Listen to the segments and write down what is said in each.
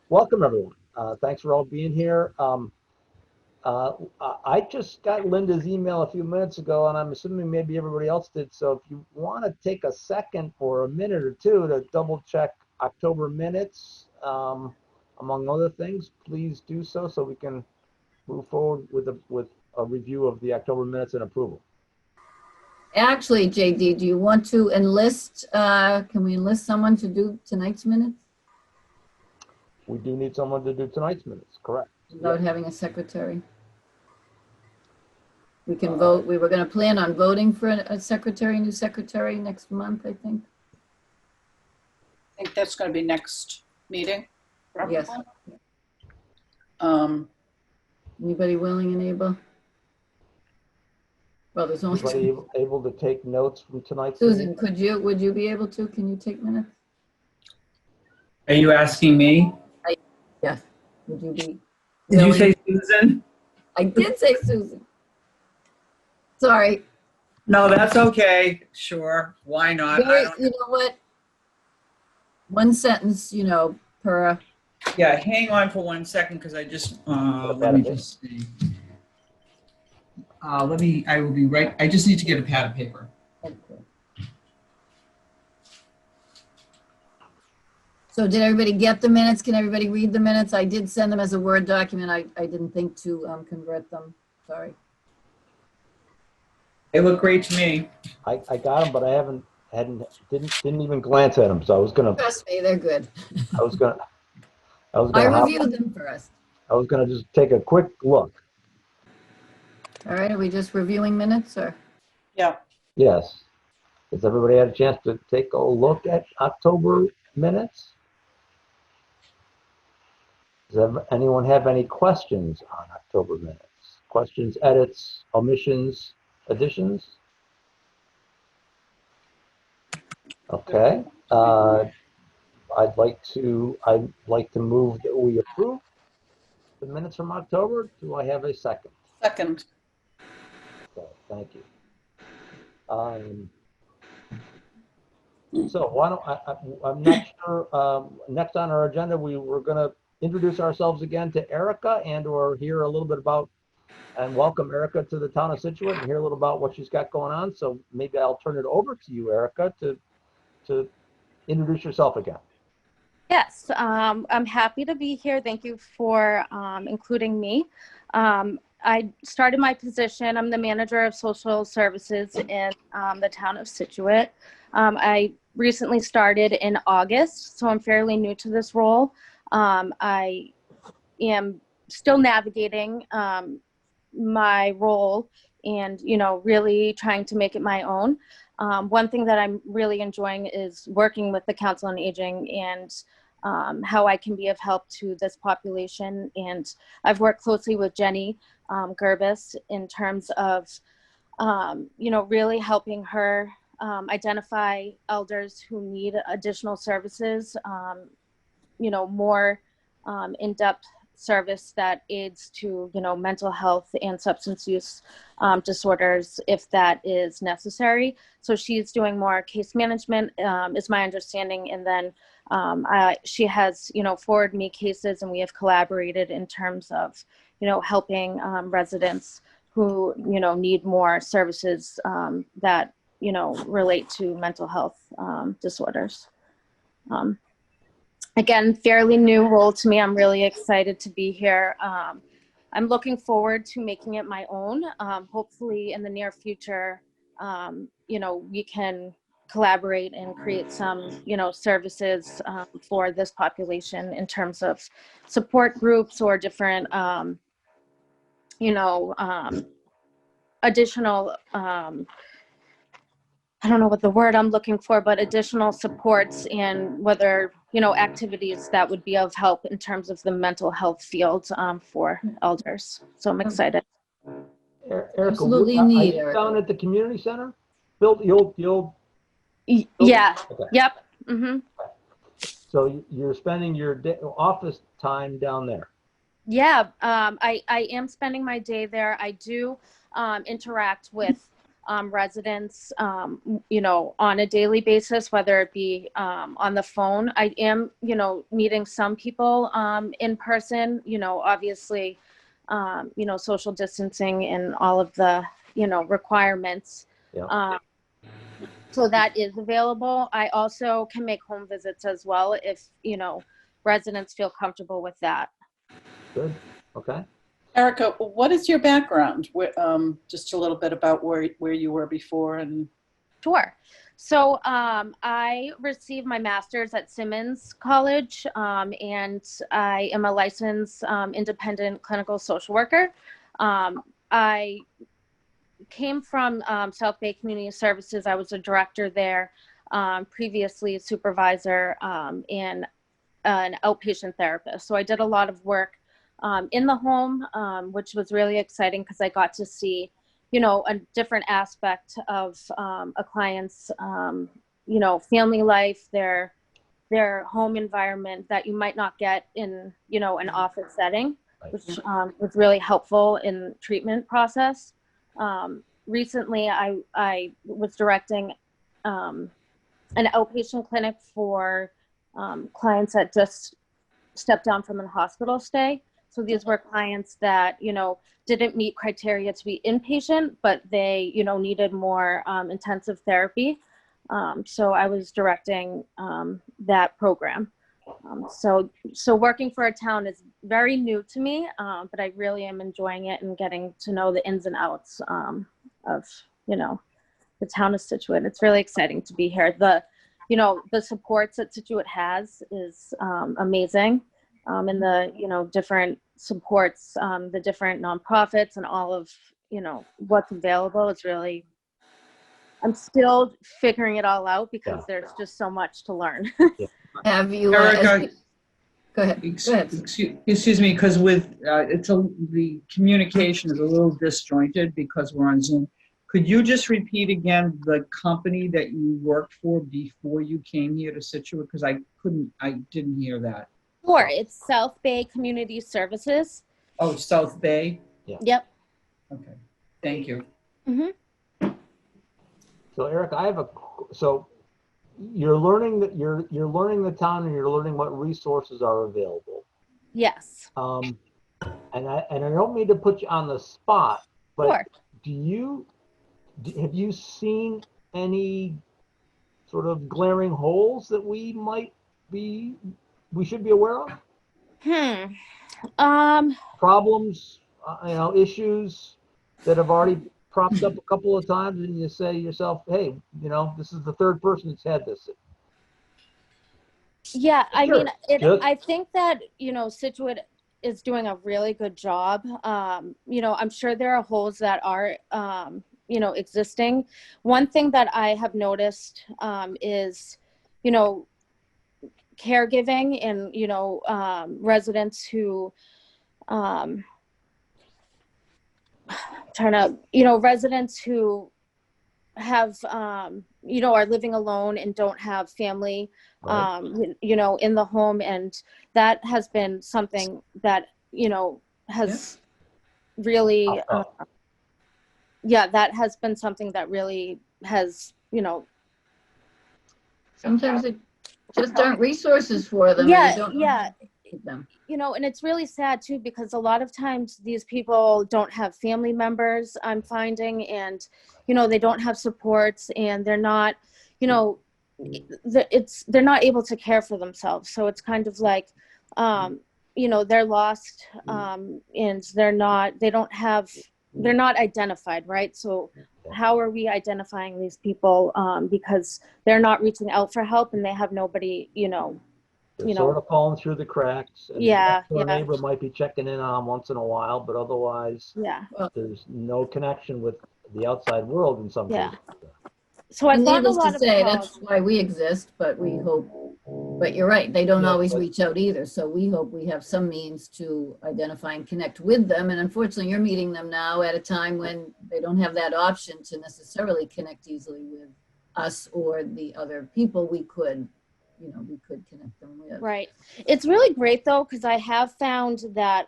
Welcome, everyone. Thanks for all being here. I just got Linda's email a few minutes ago, and I'm assuming maybe everybody else did. So if you want to take a second or a minute or two to double check October minutes, among other things, please do so we can move forward with a review of the October minutes and approval. Actually, JD, do you want to enlist, can we enlist someone to do tonight's minutes? We do need someone to do tonight's minutes, correct? Without having a secretary. We can vote. We were going to plan on voting for a secretary, new secretary next month, I think. I think that's going to be next meeting. Probably. Yes. Anybody willing and able? Well, there's only Anybody able to take notes from tonight's Susan, meeting? would you be able to? Can you take minutes? Are you asking me? Yes. Would you be? Did you say Susan? I did say Susan. Sorry. No, that's okay. Sure. Why not? You know what? One sentence, per. Yeah, hang on for 1 second because I just, let me just see. I will be right. I just need to get a pad of paper. Okay. So did everybody get the minutes? Can everybody read the minutes? I did send them as a Word document. I didn't think to convert them. Sorry. They look great to me. I got them, but I didn't even glance at them. So I was gonna. Trust me, they're good. I reviewed them first. I was gonna just take a quick look. All right, are we just reviewing minutes or? Yeah. Yes. Has everybody had a chance to take a look at October minutes? Does anyone have any questions on October minutes? Questions, edits, omissions, additions? Okay. I'd like to move that we approve the minutes from October. Do I have a second? Second. Okay, thank you. So why don't I'm not sure. Next on our agenda, we were going to introduce ourselves again to Erica or hear a little bit about and welcome Erica to the town of Scituate and hear a little about what she's got going on. So maybe I'll turn it over to you, Erica, to introduce yourself again. Yes, I'm happy to be here. Thank you for including me. I started my position. I'm the manager of social services in the town of Scituate. I recently started in August, so I'm fairly new to this role. I am still navigating my role and, really trying to make it my own. One thing that I'm really enjoying is working with the Council on Aging and how I can be of help to this population. And I've worked closely with Jenny Gerbis in terms of, really helping her identify elders who need additional services, more in-depth service that aids to, mental health and substance use disorders if that is necessary. So she's doing more case management, is my understanding. And then she has, forwarded me cases and we have collaborated in terms of, helping residents who, need more services that, relate to mental health disorders. Again, fairly new role to me. I'm really excited to be here. I'm looking forward to making it my own. Hopefully in the near future, we can collaborate and create some, services for this population in terms of support groups or different, additional, I don't know what the word I'm looking for, but additional supports and whether, activities that would be of help in terms of the mental health field for elders. So I'm excited. Erica, Absolutely are need, you Erica. down at the community center? Built the old. Yeah. Okay. Yep. Mm-hmm. So you're spending your office time down there. Yeah. I am spending my day there. I do interact with residents, you know, on a daily basis, whether it be on the phone. I am, you know, meeting some people in person, you know, obviously, you know, social distancing and all of the, you know, requirements. Yeah. So that is available. I also can make home visits as well if, you know, residents feel comfortable with that. Good. Okay. Erica, what is your background? Just a little bit about where you were before and. Sure. So I received my master's at Simmons College, and I am a licensed independent clinical social worker. I came from South Bay Community Services. I was a director there, previously a supervisor, and an outpatient therapist. So I did a lot of work in the home, which was really exciting because I got to see, you know, a different aspect of a client's, you know, family life, their home environment that you might not get in, you know, an office setting, which was really helpful in treatment process. Recently, I was directing an outpatient clinic for clients that just stepped down from a hospital stay. So these were clients that, you know, didn't meet criteria to be inpatient, but they, you know, needed more intensive therapy. So I was directing that program. So working for a town is very new to me, but I really am enjoying it and getting to know the ins and outs of, you know, the town of Scituate. It's really exciting to be here. You know, the supports that Scituate has is amazing. And the, you know, different supports, the different nonprofits and all of, you know, what's available is really, I'm still figuring it all out because there's just so much to learn. Have you, Erica, go ahead. Go ahead. excuse me, because with the communication is a little disjointed because we're on Zoom. Could you just repeat again the company that you worked for before you came here to Scituate? Because I didn't hear that. Sure, it's South Bay Community Services. Oh, South Bay? Yeah. Yep. Okay, thank you. Mm-hmm. So Eric, so you're learning that you're learning the town and you're learning what resources are available. Yes. And I don't mean to put you on the spot, but Sure. have you seen any sort of glaring holes that we should be aware of? Problems, you know, issues that have already cropped up a couple of times, and you say to yourself, "Hey, you know, this is the third person that's had this." Yeah, I Sure. mean, I think that, you know, Scituate is doing a really good job. You know, I'm sure there are holes that are, you know, existing. One thing that I have noticed is, you know, caregiving and, you know, residents who, residents who have, you know, are living alone and don't have family, you know, in the home. And that has been something that, you know, has really, that has been something that really has, you know. Sometimes it just aren't resources for them. Yeah, and you don't know how to keep them. You know, and it's really sad too, because a lot of times these people don't have family members, I'm finding, and, you know, they don't have supports, and they're not, you know, they're not able to care for themselves. So it's kind of like, you know, they're lost, and they're not identified, right? So how are we identifying these people? Because they're not reaching out for help and they have nobody, you know. They're sort of falling through the cracks. And their neighbor might be checking in on them once in a while, but otherwise, there's no connection with the outside world in some cases. So I've gotten a Needless lot to of say, calls. that's why we exist, but we hope, but you're right, they don't always reach out either. So we hope we have some means to identify and connect with them. And unfortunately, you're meeting them now at a time when they don't have that option to necessarily connect easily with us or the other people we could connect them with. Right. It's really great though, because I have found that,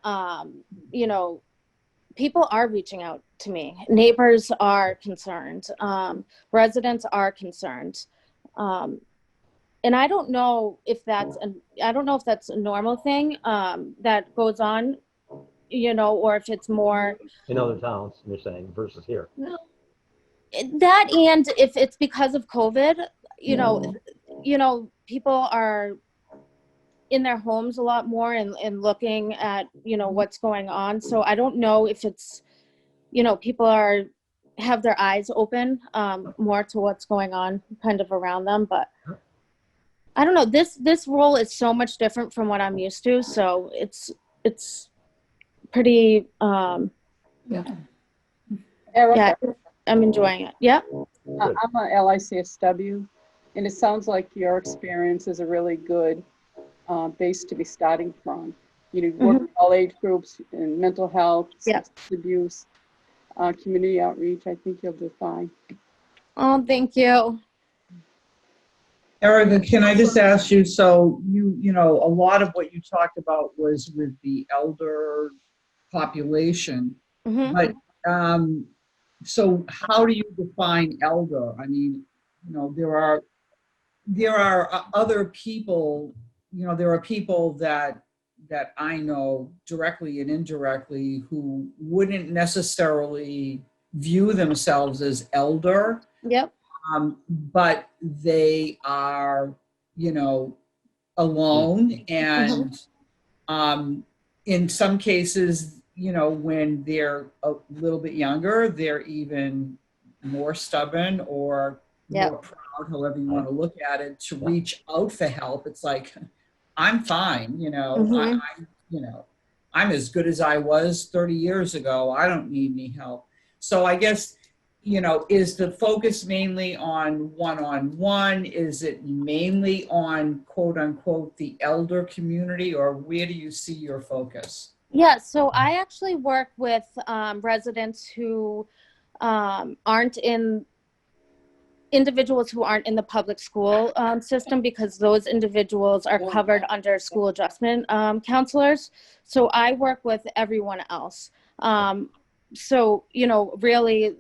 you know, people are reaching out to me. Neighbors are concerned. Residents are concerned. And I don't know if that's a normal thing that goes on, or if it's more In other towns, you're saying, versus here. that, and if it's because of COVID, people are in their homes a lot more and looking at, what's going on. So I don't know if it's, people have their eyes open more to what's going on kind of around them, but I don't know, this role is so much different from what I'm used to. So it's pretty, Erica, yeah, I'm enjoying it. Yeah. I'm a LICSW, and it sounds like your experience is a really good base to be starting from. You work with all age groups in mental health, substance abuse, community outreach. I think you'll do fine. Oh, thank you. Erica, can I just ask you, so a lot of what you talked about was with the elder population, but so how do you define elder? I mean, there are other people, there are people that I know directly and indirectly who wouldn't necessarily view themselves as elder. Yep. But they are, alone. And in some cases, when they're a little bit younger, they're even more stubborn or more proud, however you want to look at it, to reach out for help. It's like, I'm fine, I'm as good as I was 30 years ago. I don't need any help. So I guess, is the focus mainly on one-on-one? Is it mainly on, quote unquote, the elder community, or where do you see your focus? Yeah, so I actually work with residents who individuals who aren't in the public school system, because those individuals are covered under school adjustment counselors. So I work with everyone else. So, really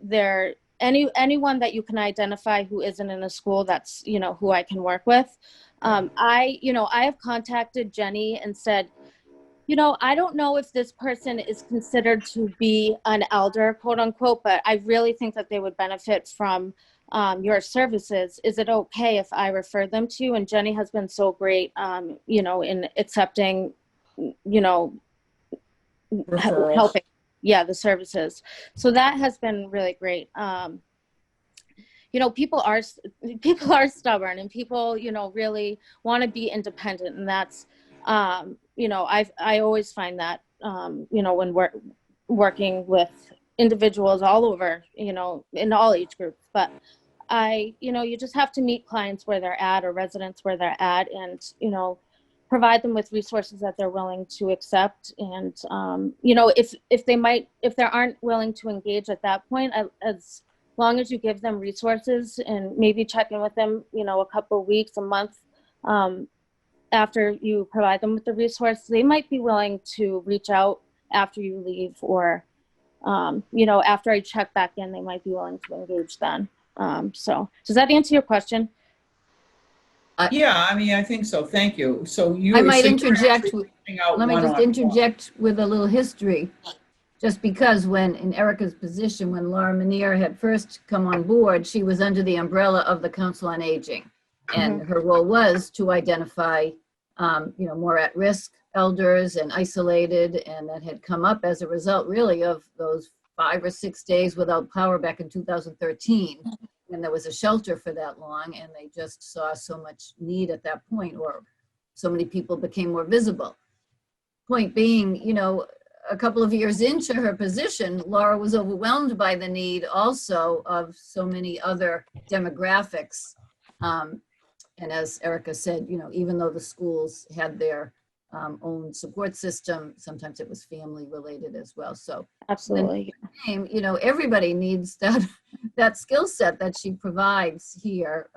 anyone that you can identify who isn't in a school, that's, who I can work with. I have contacted Jenny and said, I don't know if this person is considered to be an elder, quote unquote, but I really think that they would benefit from your services. Is it okay if I refer them to you? And Jenny has been so great, in accepting, helping, the services. So that has been really great. People are stubborn, and people, really want to be independent. And that's, I always find that, when we're working with individuals all over, in all age groups. But you just have to meet clients where they're at, or residents where they're at, and, provide them with resources that they're willing to accept. And, if they aren't willing to engage at that point, as long as you give them resources and maybe check in with them, a couple of weeks, a month, after you provide them with the resource, they might be willing to reach out after you leave, or, after I check back in, they might be willing to engage then. So does that answer your question? Yeah, I mean, I think so. Thank you. So I might interject. Let me just interject with a little history. Just because in Erica's position, when Laura Manier had first come on board, she was under the umbrella of the Council on Aging. And her role was to identify, more at-risk elders and isolated, and that had come up as a result, really, of those 5 or 6 days without power back in 2013, when there was a shelter for that long, and they just saw so much need at that point, or so many people became more visible. Point being, a couple of years into her position, Laura was overwhelmed by the need also of so many other demographics. And as Erica said, even though the schools had their own support system, sometimes it was family related as well. So absolutely, everybody needs that skill set that she provides here.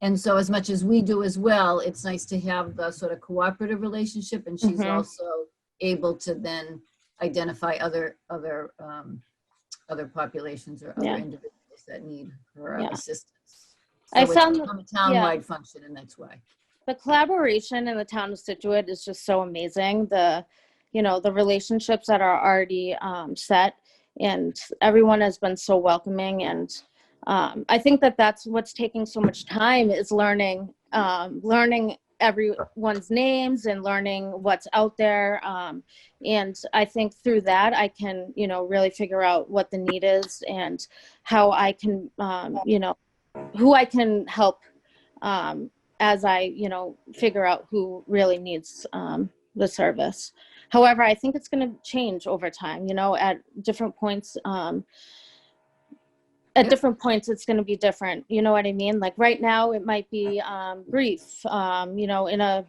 And so as much as we do as well, it's nice to have the sort of cooperative relationship, and she's also able to then identify other other populations or other Yeah. individuals that need her Yeah. assistance. I So it's found- become a townwide function, and that's why. The collaboration in the town of Scituate is just so amazing. The relationships that are already set, and everyone has been so welcoming. And I think that that's what's taking so much time is learning everyone's names and learning what's out there. And I think through that, I can, really figure out what the need is and how I can, who I can help as I, figure out who really needs the service. However, I think it's going to change over time, at different points. At different points, it's going to be different. You know what I mean? Like right now, it might be grief. In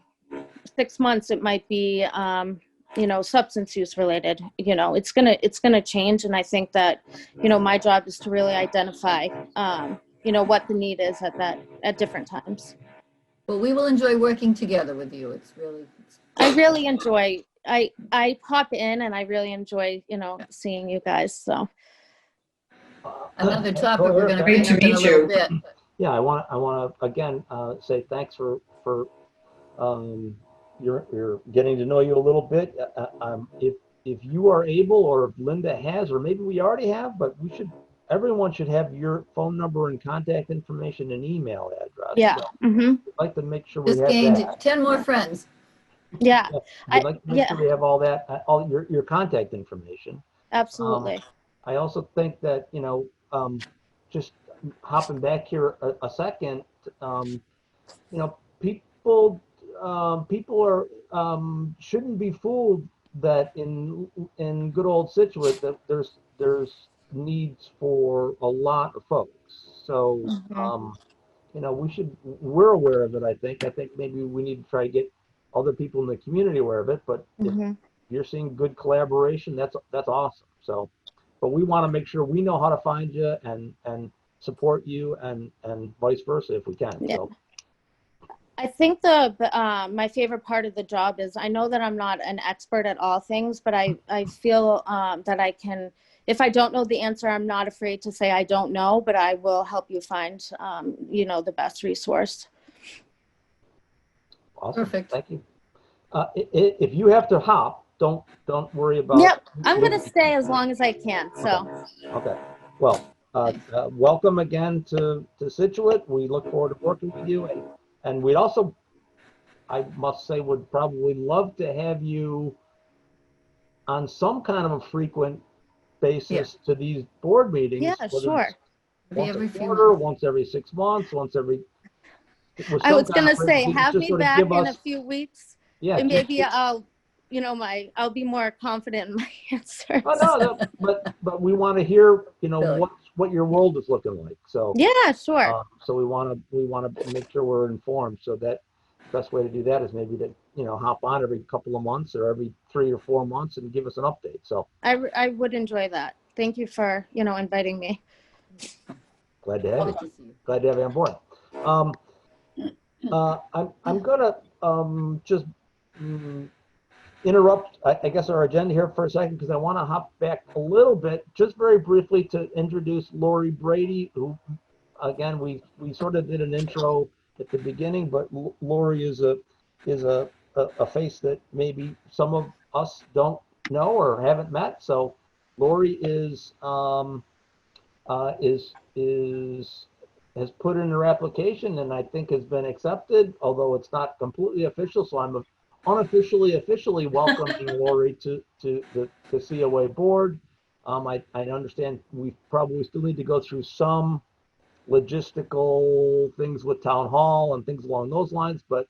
6 months, it might be, substance use related. It's gonna change, and I think that, my job is to really identify, what the need is at different times. Well, we will enjoy working together with you. I really enjoy. I pop in, and I really enjoy, seeing you guys. So. Another topic we're going to Great bring to up in a meet little you. bit. Yeah, I want to again say thanks for you're getting to know you a little bit. If you are able, or if Linda has, or maybe we already have, but everyone should have your phone number and contact information and email address. Yeah. So Mm-hmm. we'd like to make sure we Just have gained that. 10 more friends. Yeah. We'd like to make sure we have all that, all your contact information. Absolutely. I also think that, just hopping back here a second, people are shouldn't be fooled that in good old Scituate that there's needs for a lot of folks. So we're aware of it. I think maybe we need to try to get other people in the community aware of it. But if you're seeing good collaboration, that's awesome. So, but we want to make sure we know how to find you and support you and vice versa if we can. Yeah. So. I think my favorite part of the job is I know that I'm not an expert at all things, but I feel that I can, if I don't know the answer, I'm not afraid to say I don't know, but I will help you find, the best resource. Awesome. Perfect. Thank you. If you have to hop, don't worry about. Yep, I'm gonna stay as long as I can. So. Okay. Well, welcome again to Scituate. We look forward to working with you, and we'd also, I must say, would probably love to have you on some kind of a frequent basis to these board meetings. Yeah, sure. Once Every a few quarter, months. once every 6 months, once every. I was gonna say, have me back in a few weeks. Yeah. And maybe I'll be more confident in my answers. Oh, no, but we want to hear, what your world is looking like. So yeah, sure. So we want to make sure we're informed. So that best way to do that is maybe to hop on every couple of months or every 3 or 4 months and give us an update. So I would enjoy that. Thank you for inviting me. Glad to have you. Good to see you. Glad to have you on board. I'm gonna just interrupt, I guess, our agenda here for a second because I want to hop back a little bit, just very briefly, to introduce Lori Brady, who, again, we sort of did an intro at the beginning, but Lori is a face that maybe some of us don't know or haven't met. So Lori has put in her application and I think has been accepted, although it's not completely official. So I'm officially welcoming Lori to the COA board. I understand we probably still need to go through some logistical things with town hall and things along those lines, but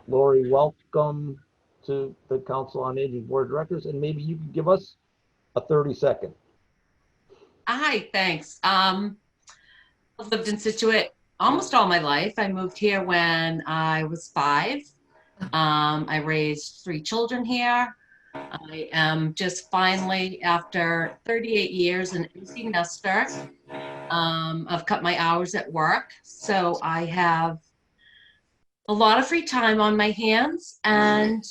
Lori, welcome to the Council on Aging Board of Directors, and maybe you can give us a 30-second. Hi, thanks. I've lived in Scituate almost all my life. I moved here when I was 5. I raised 3 children here. I am just finally, after 38 years, an empty nester. I've cut my hours at work, so I have a lot of free time on my hands, and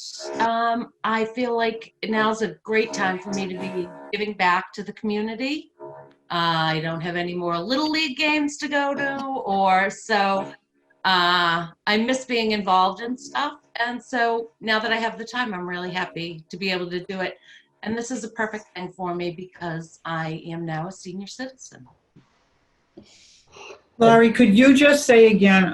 I feel like now's a great time for me to be giving back to the community. I don't have any more little league games to go to, or so I miss being involved in stuff. And so now that I have the time, I'm really happy to be able to do it. And this is a perfect thing for me because I am now a senior citizen. Laurie, could you just say again,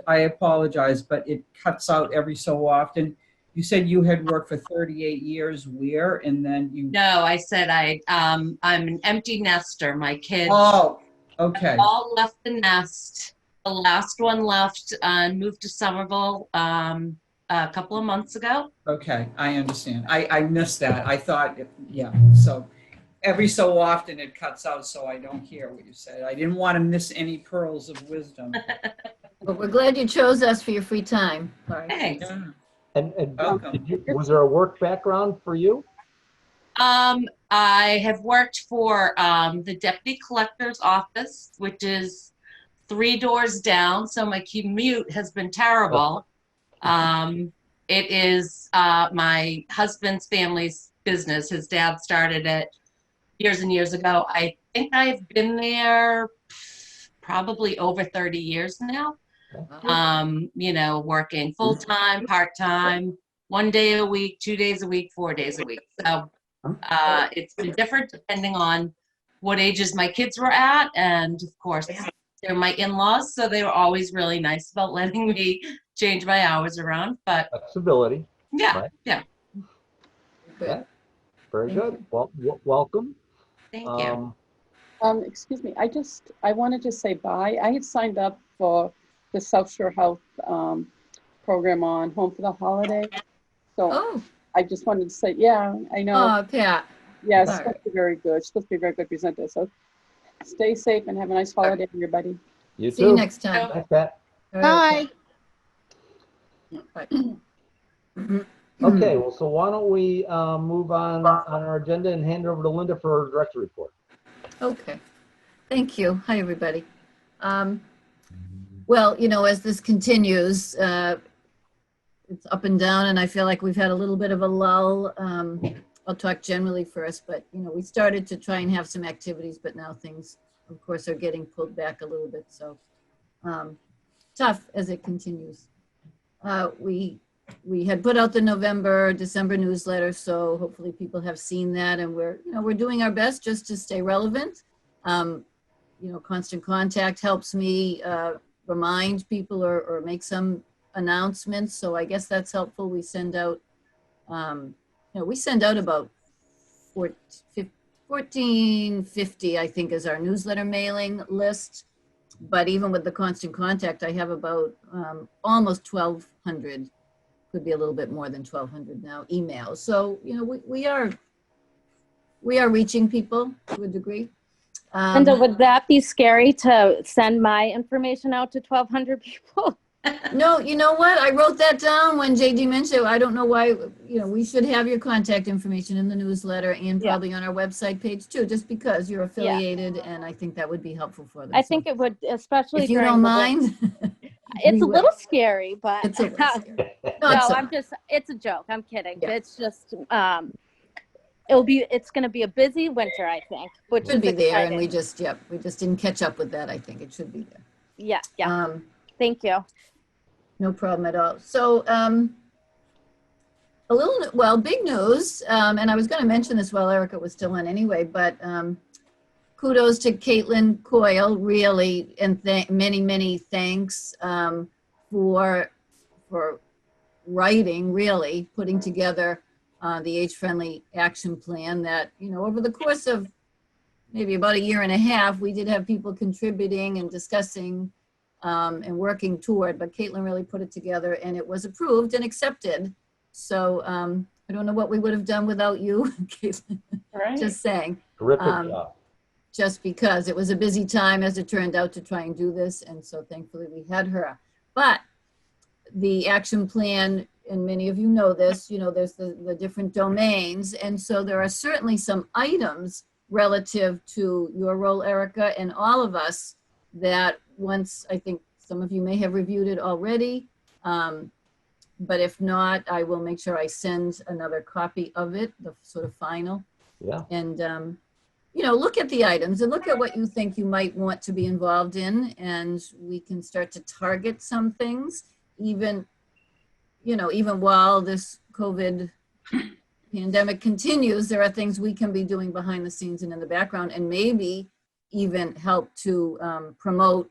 I apologize, but it cuts out every so often. You said you had worked for 38 years where, and then you. No, I said I'm an empty nester. My kids Oh, okay. all left the nest. The last one left and moved to Somerville a couple of months ago. Okay, I understand. I missed that. I thought, yeah, so every so often it cuts out, so I don't hear what you said. I didn't want to miss any pearls of wisdom. But we're glad you chose us for your free time. All right. Thanks. Yeah. And Welcome. was there a work background for you? I have worked for the deputy collector's office, which is 3 doors down, so my commute has been terrible. It is my husband's family's business. His dad started it years and years ago. I think I've been there probably over 30 years now. You know, working full-time, part-time, 1 day a week, 2 days a week, 4 days a week. So it's been different depending on what ages my kids were at. And of course, they're my in-laws, so they were always really nice about letting me change my hours around. But Flexibility. yeah, Right. yeah. Okay. Very Thank good. Well, welcome. Thank you. Excuse me, I wanted to say bye. I had signed up for the South Shore Health program on Home for the Holiday. So Oh, I just wanted to say, yeah, I know. Pat. Yes, all it's supposed to be very good. It's supposed to be a very good presenter. So stay safe and have a nice holiday, everybody. You See you too. next time. Thanks, Pat. All right. Bye. Okay, well, so why don't we move on our agenda and hand it over to Linda for her director report. Okay, thank you. Hi, everybody. Well, you know, as this continues, it's up and down, and I feel like we've had a little bit of a lull. I'll talk generally first, but, you know, we started to try and have some activities, but now things, of course, are getting pulled back a little bit. So tough as it continues. We had put out the November, December newsletter, so hopefully people have seen that, and we're doing our best just to stay relevant. You know, constant contact helps me remind people or make some announcements, so I guess that's helpful. We send out, we send out about 1450, I think, is our newsletter mailing list. But even with the constant contact, I have about almost 1,200. Could be a little bit more than 1,200 now, emails. So, you know, we are reaching people to a degree. Linda, would that be scary to send my information out to 1,200 people? No, you know what? I wrote that down when JD mentioned it. I don't know why, you know, we should have your contact information in the newsletter and probably on our website page too, just because you're affiliated, and I think that would be helpful for them. I think it would, especially if you during don't the mind. It's a little scary, but It's a little scary. no, it's I'm just, it's a joke. I'm kidding. Yeah. It's just, it's going to be a busy winter, I think, which Should is be there, and exciting. we just didn't catch up with that. I think it should be there. Yeah. Thank you. No problem at all. So big news, and I was going to mention this while Erica was still on anyway, but kudos to Caitlin Coyle, really, and many thanks for writing, really, putting together the age-friendly action plan that, you know, over the course of maybe about 1.5 years, we did have people contributing and discussing and working toward, but Caitlin really put it together, and it was approved and accepted. So I don't know what we would have done without you, Caitlin. Right. Just saying. Terrific job. Just because it was a busy time, as it turned out, to try and do this, and so thankfully we had her. But the action plan, and many of you know this, you know, there's the different domains, and so there are certainly some items relative to your role, Erica, and all of us, that once, I think some of you may have reviewed it already, but if not, I will make sure I send another copy of it, the sort of final. Yeah. And look at the items and look at what you think you might want to be involved in, and we can start to target some things, even while this COVID pandemic continues. There are things we can be doing behind the scenes and in the background, and maybe even help to promote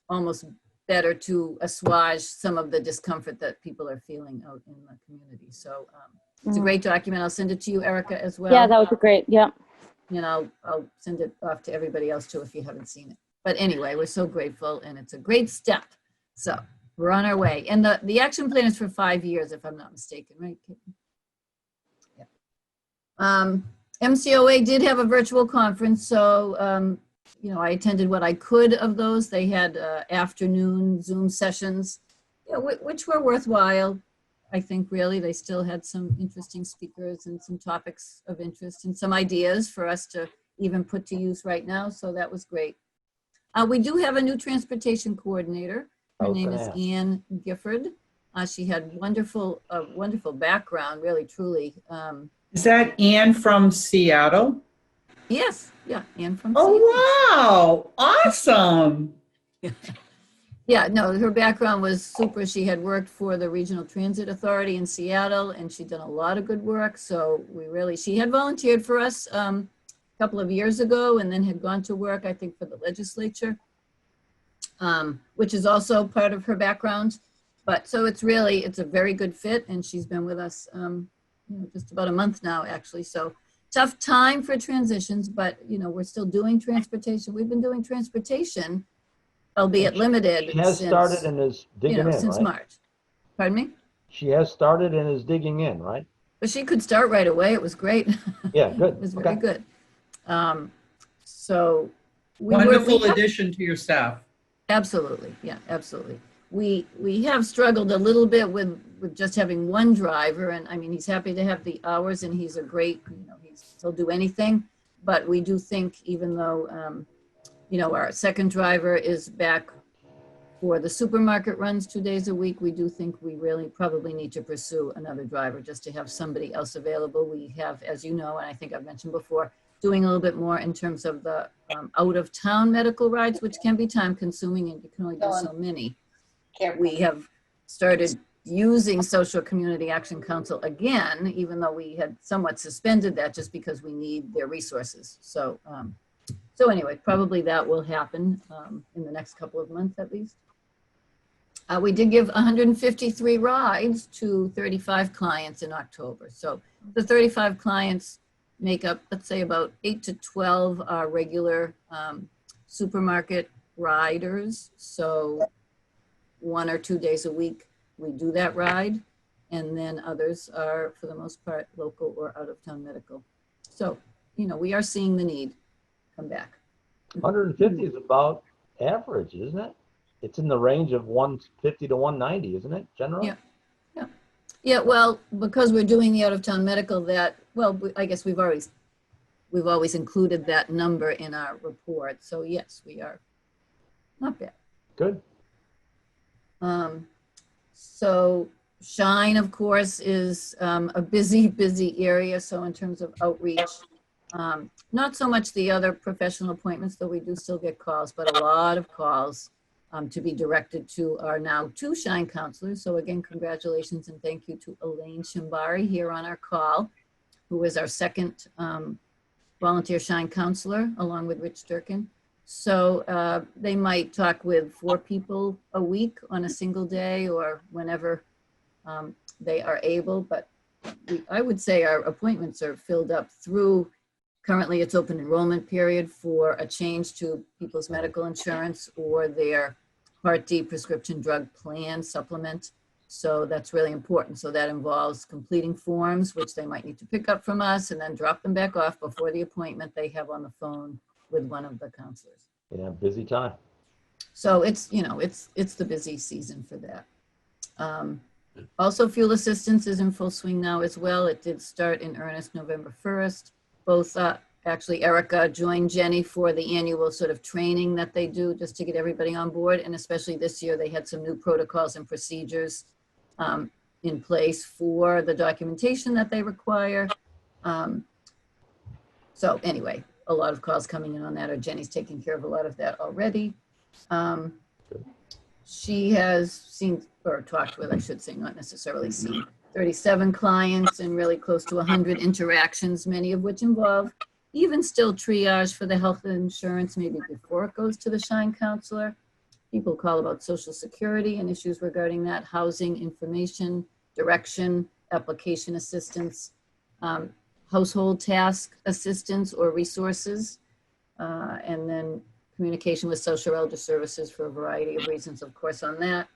almost better to assuage some of the discomfort that people are feeling out in the community. So it's a great document. I'll send it to you, Erica, as well. Yeah, that would be great. Yeah. And I'll send it off to everybody else too if you haven't seen it. But anyway, we're so grateful, and it's a great step. So we're on our way. And the action plan is for 5 years, if I'm not mistaken, right, Kitten? Yeah. MCOA did have a virtual conference, so I attended what I could of those. They had afternoon Zoom sessions, which were worthwhile. I think really they still had some interesting speakers and some topics of interest and some ideas for us to even put to use right now. So that was great. We do have a new transportation coordinator. Her name is Ann Gifford. She had wonderful background, really, truly. Is that Ann from Seattle? Yes, yeah, Ann from Seattle. Oh, wow, awesome. Yeah, no, her background was super. She had worked for the Regional Transit Authority in Seattle, and she'd done a lot of good work. So she had volunteered for us a couple of years ago, and then had gone to work, I think, for the legislature, which is also part of her background. But so it's a very good fit, and she's been with us just about a month now, actually. So tough time for transitions, but we're still doing transportation. We've been doing transportation, albeit limited. She has started and is digging in, since right? March. Pardon me? She has started and is digging in, right? But she could start right away. It was great. Yeah, good. It was very good. So Wonderful addition to your staff. Absolutely. Yeah, absolutely. We have struggled a little bit with just having one driver, and I mean, he's happy to have the hours, and he's a great, he'll do anything. But we do think, even though our second driver is back for the supermarket runs 2 days a week, we do think we really probably need to pursue another driver just to have somebody else available. We have, as you know, and I think I've mentioned before, doing a little bit more in terms of the out-of-town medical rides, which can be time-consuming, and you can only do so many. We have started using Social Community Action Council again, even though we had somewhat suspended that just because we need their resources. So anyway, probably that will happen in the next couple of months at least. We did give 153 rides to 35 clients in October. So the 35 clients make up, let's say, about 8 to 12 regular supermarket riders. So 1 or 2 days a week we do that ride, and then others are, for the most part, local or out-of-town medical. So, we are seeing the need come back. 150 is about average, isn't it? It's in the range of 150 to 190, isn't it, generally? Yeah. Yeah, well, because we're doing the out-of-town medical, I guess we've always included that number in our report. So yes, we are not bad. Good. So Shine, of course, is a busy area. So in terms of outreach, not so much the other professional appointments, though we do still get calls, but a lot of calls to be directed to our now 2 Shine counselors. So again, congratulations and thank you to Elaine Shimbari here on our call, who is our second volunteer Shine counselor, along with Rich Durkin. So they might talk with 4 people a week on a single day or whenever they are able. But I would say our appointments are filled up through, currently it's open enrollment period for a change to people's medical insurance or their Part D prescription drug plan supplement. So that's really important. So that involves completing forms, which they might need to pick up from us and then drop them back off before the appointment they have on the phone with one of the counselors. Yeah, busy time. So it's, it's the busy season for that. Also, fuel assistance is in full swing now as well. It did start in earnest November 1st. Both, actually, Erica joined Jenny for the annual sort of training that they do just to get everybody on board. And especially this year, they had some new protocols and procedures in place for the documentation that they require. So anyway, a lot of calls coming in on that, or Jenny's taking care of a lot of that already. She has seen, or talked with, I should say, not necessarily seen, 37 clients and really close to 100 interactions, many of which involve even still triage for the health insurance, maybe before it goes to the Shine counselor. People call about Social Security and issues regarding that, housing, information, direction, application assistance, household task assistance or resources, and then communication with social elder services for a variety of reasons, of course, on that,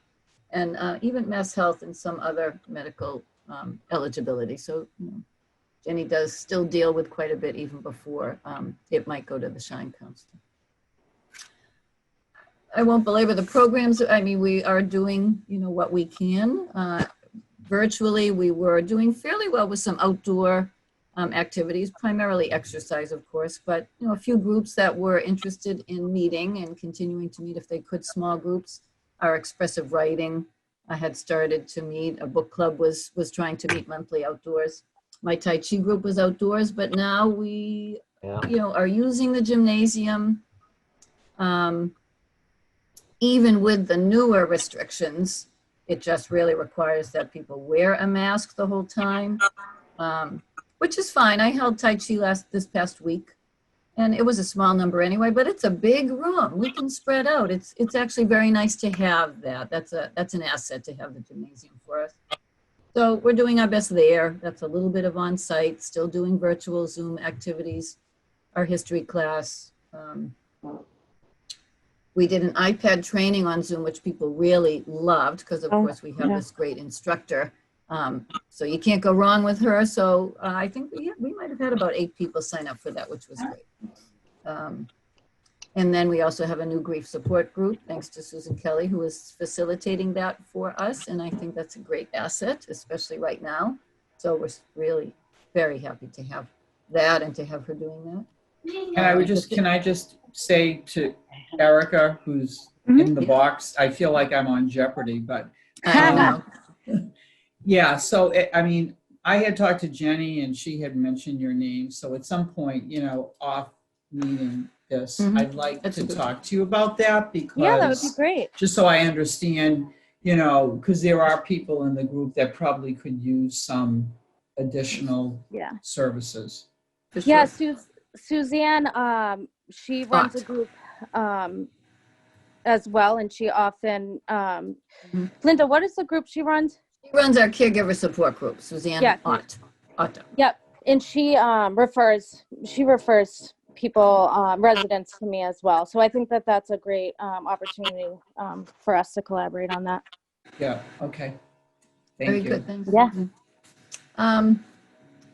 and even Mass Health and some other medical eligibility. So, you know, Jenny does still deal with quite a bit even before it might go to the Shine counselor. I won't belabor the programs. I mean, we are doing, you know, what we can. Virtually, we were doing fairly well with some outdoor activities, primarily exercise, of course, but, you know, a few groups that were interested in meeting and continuing to meet if they could, small groups. Our expressive writing had started to meet. A book club was trying to meet monthly outdoors. My Tai Chi group was outdoors, but now we, you know, are using the gymnasium. Even with the newer restrictions, it just really requires that people wear a mask the whole time, which is fine. I held Tai Chi this past week, and it was a small number anyway, but it's a big room. We can spread out. It's actually very nice to have that. That's an asset to have the gymnasium for us. So we're doing our best there. That's a little bit of on-site, still doing virtual Zoom activities, our history class. We did an iPad training on Zoom, which people really loved because, of course, we have this great instructor. So you can't go wrong with her. So I think we might have had about 8 people sign up for that, which was great. And then we also have a new grief support group, thanks to Susan Kelly, who is facilitating that for us. And I think that's a great asset, especially right now. So we're really very happy to have that and to have her doing that. And can I just say to Erica, who's in the box, I feel like I'm on Jeopardy, but yeah, so I mean, I had talked to Jenny and she had mentioned your name. So at some point, you know, off meeting this, I'd like to talk to you about that, because that would be great. Just so I understand, you know, because there are people in the group that probably could use some additional services. Yeah, Suzanne, she runs a group as well, and she often, Linda, what is the group she runs? She runs our caregiver support group, Suzanne Otto. Yep, and she refers people, residents to me as well. So I think that that's a great opportunity for us to collaborate on that. Yeah, okay. Thank Very you. good, thanks. Yeah.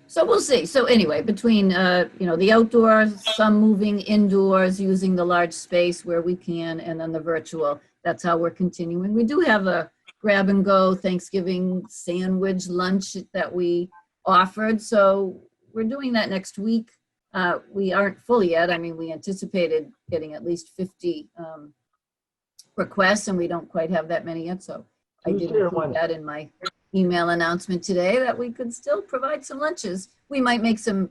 So we'll see. So anyway, between, you know, the outdoors, some moving indoors, using the large space where we can, and then the virtual, that's how we're continuing. We do have a grab and go Thanksgiving sandwich lunch that we offered. So we're doing that next week. We aren't full yet. I mean, we anticipated getting at least 50 requests, and we don't quite have that many yet. So I did include that in my email announcement today, that we could still provide some lunches. We might make some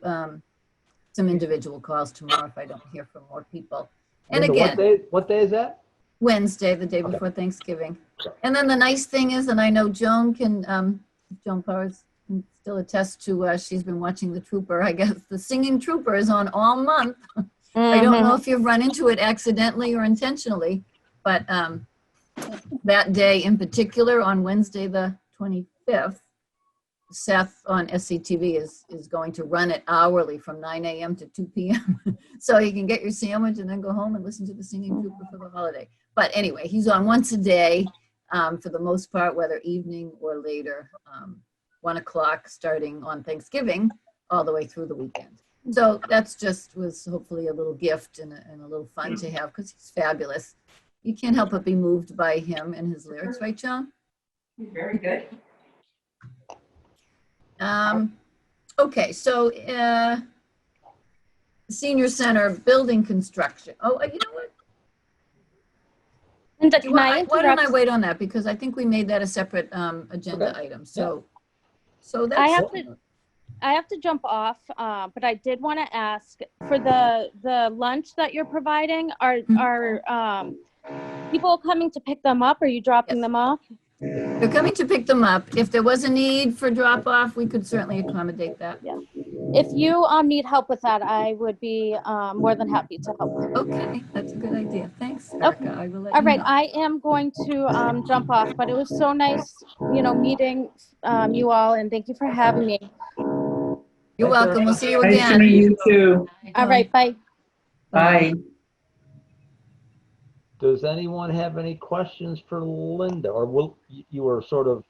individual calls tomorrow if I don't hear from more people. And again, what day is that? Wednesday, the day before Thanksgiving. And then the nice thing is, and I know Joan can, Joan Powers can still attest to, she's been watching the Trooper. I guess the Singing Trooper is on all month. I don't know if you've run into it accidentally or intentionally, but that day in particular, on Wednesday the 25th, Seth on SCTV is going to run it hourly from 9 a.m. to 2 p.m. So you can get your sandwich and then go home and listen to the Singing Trooper for the holiday. But anyway, he's on once a day for the most part, whether evening or later, 1 o'clock starting on Thanksgiving all the way through the weekend. So that's was hopefully a little gift and a little fun to have, because he's fabulous. You can't help but be moved by him and his lyrics, right, Joan? Very good. Okay, so senior center building construction. Oh, you know what? Linda, can I interrupt? Why don't I wait on that, because I think we made that a separate agenda item. So that's. I have to jump off, but I did want to ask for the lunch that you're providing. Are people coming to pick them up? Are you dropping Yes. them off? They're coming to pick them up. If there was a need for drop off, we could certainly accommodate that. Yeah. If you need help with that, I would be more than happy to help. Okay, that's a good idea. Thanks, Erica. I will let All you right, know. I am going to jump off, but it was so nice, meeting you all, and thank you for having me. You're Thanks, welcome. We'll Erica. see you Nice to again. meet you too. All right, bye. Bye. Does anyone have any questions for Linda? Or you were sort of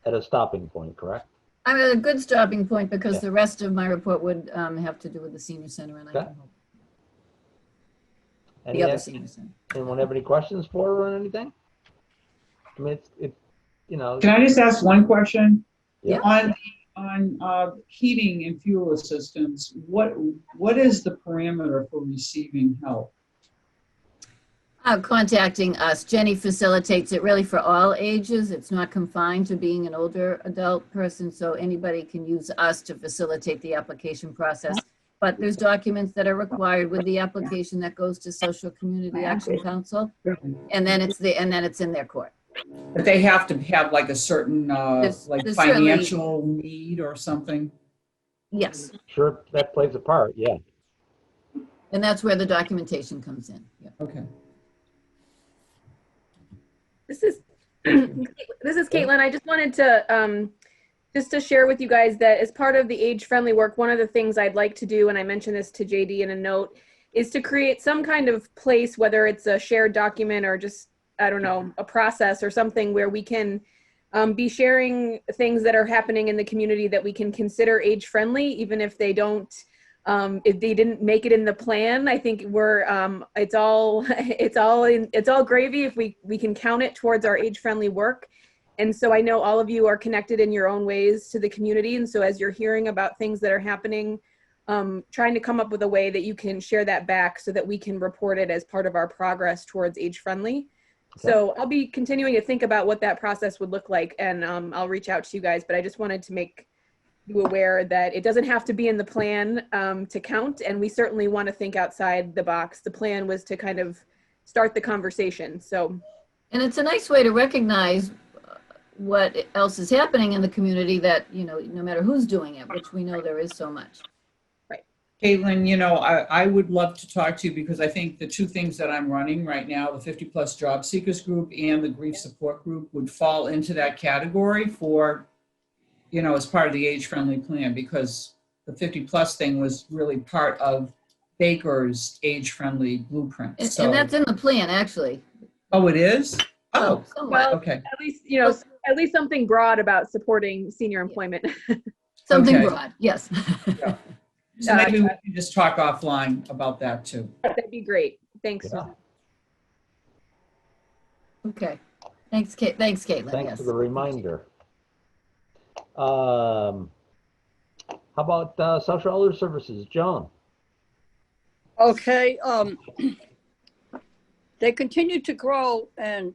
at a stopping point, correct? I'm at a good stopping point because Yeah. the rest of my report would have to do with the senior center and I Okay. can hope Any, the other senior center. anyone have any questions for her or anything? I mean, it's Can I just ask one question? Yeah. On heating and fuel assistance, what is the parameter for receiving help? Contacting us. Jenny facilitates it really for all ages. It's not confined to being an older adult person, so anybody can use us to facilitate the application process. But there's documents that are required with the application that goes to Social Community Action Council, and then it's in their court. But they have to have like a certain There's financial need or something? Yes, sure that plays a part, yeah. and that's where the documentation comes in. Yeah. Okay. This is Caitlin. I just wanted to share with you guys that as part of the age-friendly work, one of the things I'd like to do, and I mentioned this to JD in a note, is to create some kind of place, whether it's a shared document or just, I don't know, a process or something where we can be sharing things that are happening in the community that we can consider age-friendly, even if they don't. If they didn't make it in the plan, I think it's all gravy if we can count it towards our age-friendly work. And so I know all of you are connected in your own ways to the community. And so as you're hearing about things that are happening, trying to come up with a way that you can share that back so that we can report it as part of our progress towards age-friendly. Okay. So I'll be continuing to think about what that process would look like, and I'll reach out to you guys, but I just wanted to make you aware that it doesn't have to be in the plan to count, and we certainly want to think outside the box. The plan was to kind of start the conversation. So, And it's a nice way to recognize what else is happening in the community that, no matter who's doing it, which we know there is so much. Caitlin, I would love to talk to you because I think the two things that I'm running right now, the 50+ Job Seekers Group and the Grief Support Group, would fall into that category for, as part of the age-friendly plan, because the 50+ thing was really part of Baker's age-friendly blueprint. And that's in the plan, actually. Oh, it is? Oh, somewhat. well, okay. at least something broad about supporting senior employment. Something Okay. broad, yes. Yeah. So maybe we can just talk offline about that too. That'd be great. Thanks. Yeah. Okay. Thanks, Caitlin. Thanks Yes. for the reminder. How about social elder services, Joan? Okay, they continue to grow, and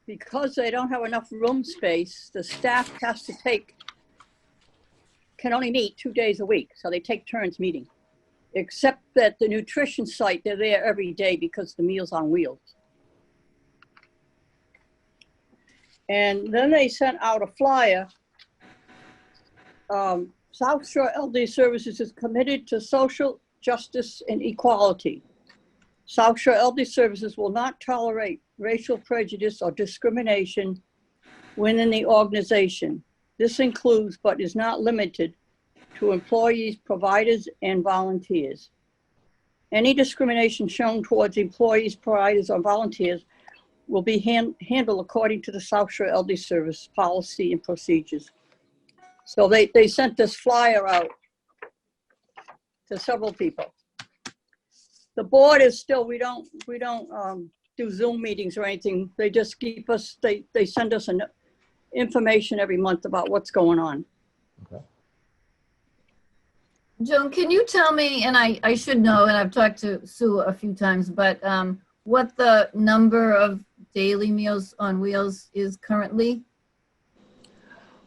because they don't have enough room space, the staff can only meet 2 days a week, so they take turns meeting. Except that the nutrition site, they're there every day because the Meals on Wheels. And then they sent out a flyer. South Shore LD Services is committed to social justice and equality. South Shore LD Services will not tolerate racial prejudice or discrimination within the organization. This includes, but is not limited to, employees, providers, and volunteers. Any discrimination shown towards employees, providers, or volunteers will be handled according to the South Shore LD Service policy and procedures. So they sent this flyer out to several people. The board is still, we don't do Zoom meetings or anything. They just keep us, they send us information every month about what's going on. Okay. Joan, can you tell me, and I should know, and I've talked to Sue a few times, but what the number of daily Meals on Wheels is currently?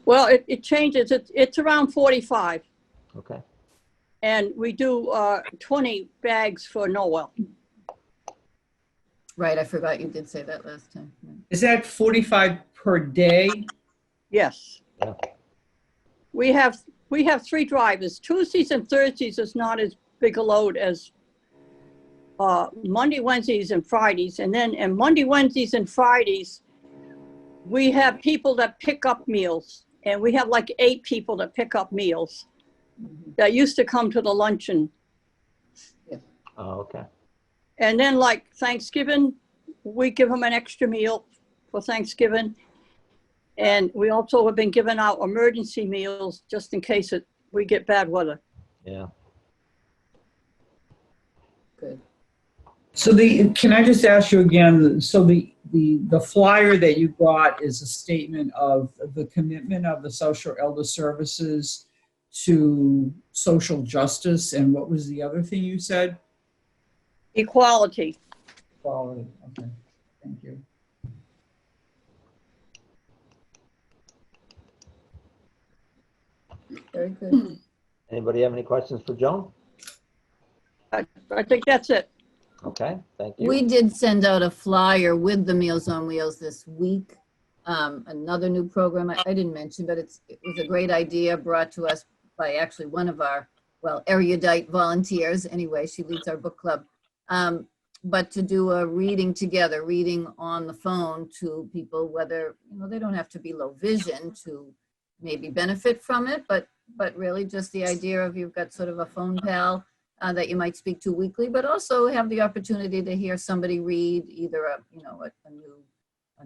Well, it changes. It's around 45. Okay. And we do 20 bags for Noel. Right, I forgot you did say that last time. Right. Is that 45 per day? Yes. Yeah. We have 3 drivers. Tuesdays and Thursdays is not as big a load as Monday, Wednesdays, and Fridays. And then in Monday, Wednesdays, and Fridays, we have people that pick up meals. And we have like 8 people that pick up meals that used to come to the luncheon. Oh, okay. And then like Thanksgiving, we give them an extra meal for Thanksgiving. And we also have been giving out emergency meals just in case we get bad weather. Yeah. Good. So can I just ask you again, so the flyer that you got is a statement of the commitment of the social elder services to social justice, and what was the other thing you said? Equality. Equality, okay, thank you. Very good. Anybody have any questions for Joan? I think that's it. Okay, thank you. We did send out a flyer with the Meals on Wheels this week. Another new program I didn't mention, but it was a great idea brought to us by actually one of our, well, erudite volunteers. Anyway, she leads our book club. But to do a reading together, reading on the phone to people, whether, they don't have to be low vision to maybe benefit from it, but really just the idea of you've got sort of a phone pal that you might speak to weekly, but also have the opportunity to hear somebody read either a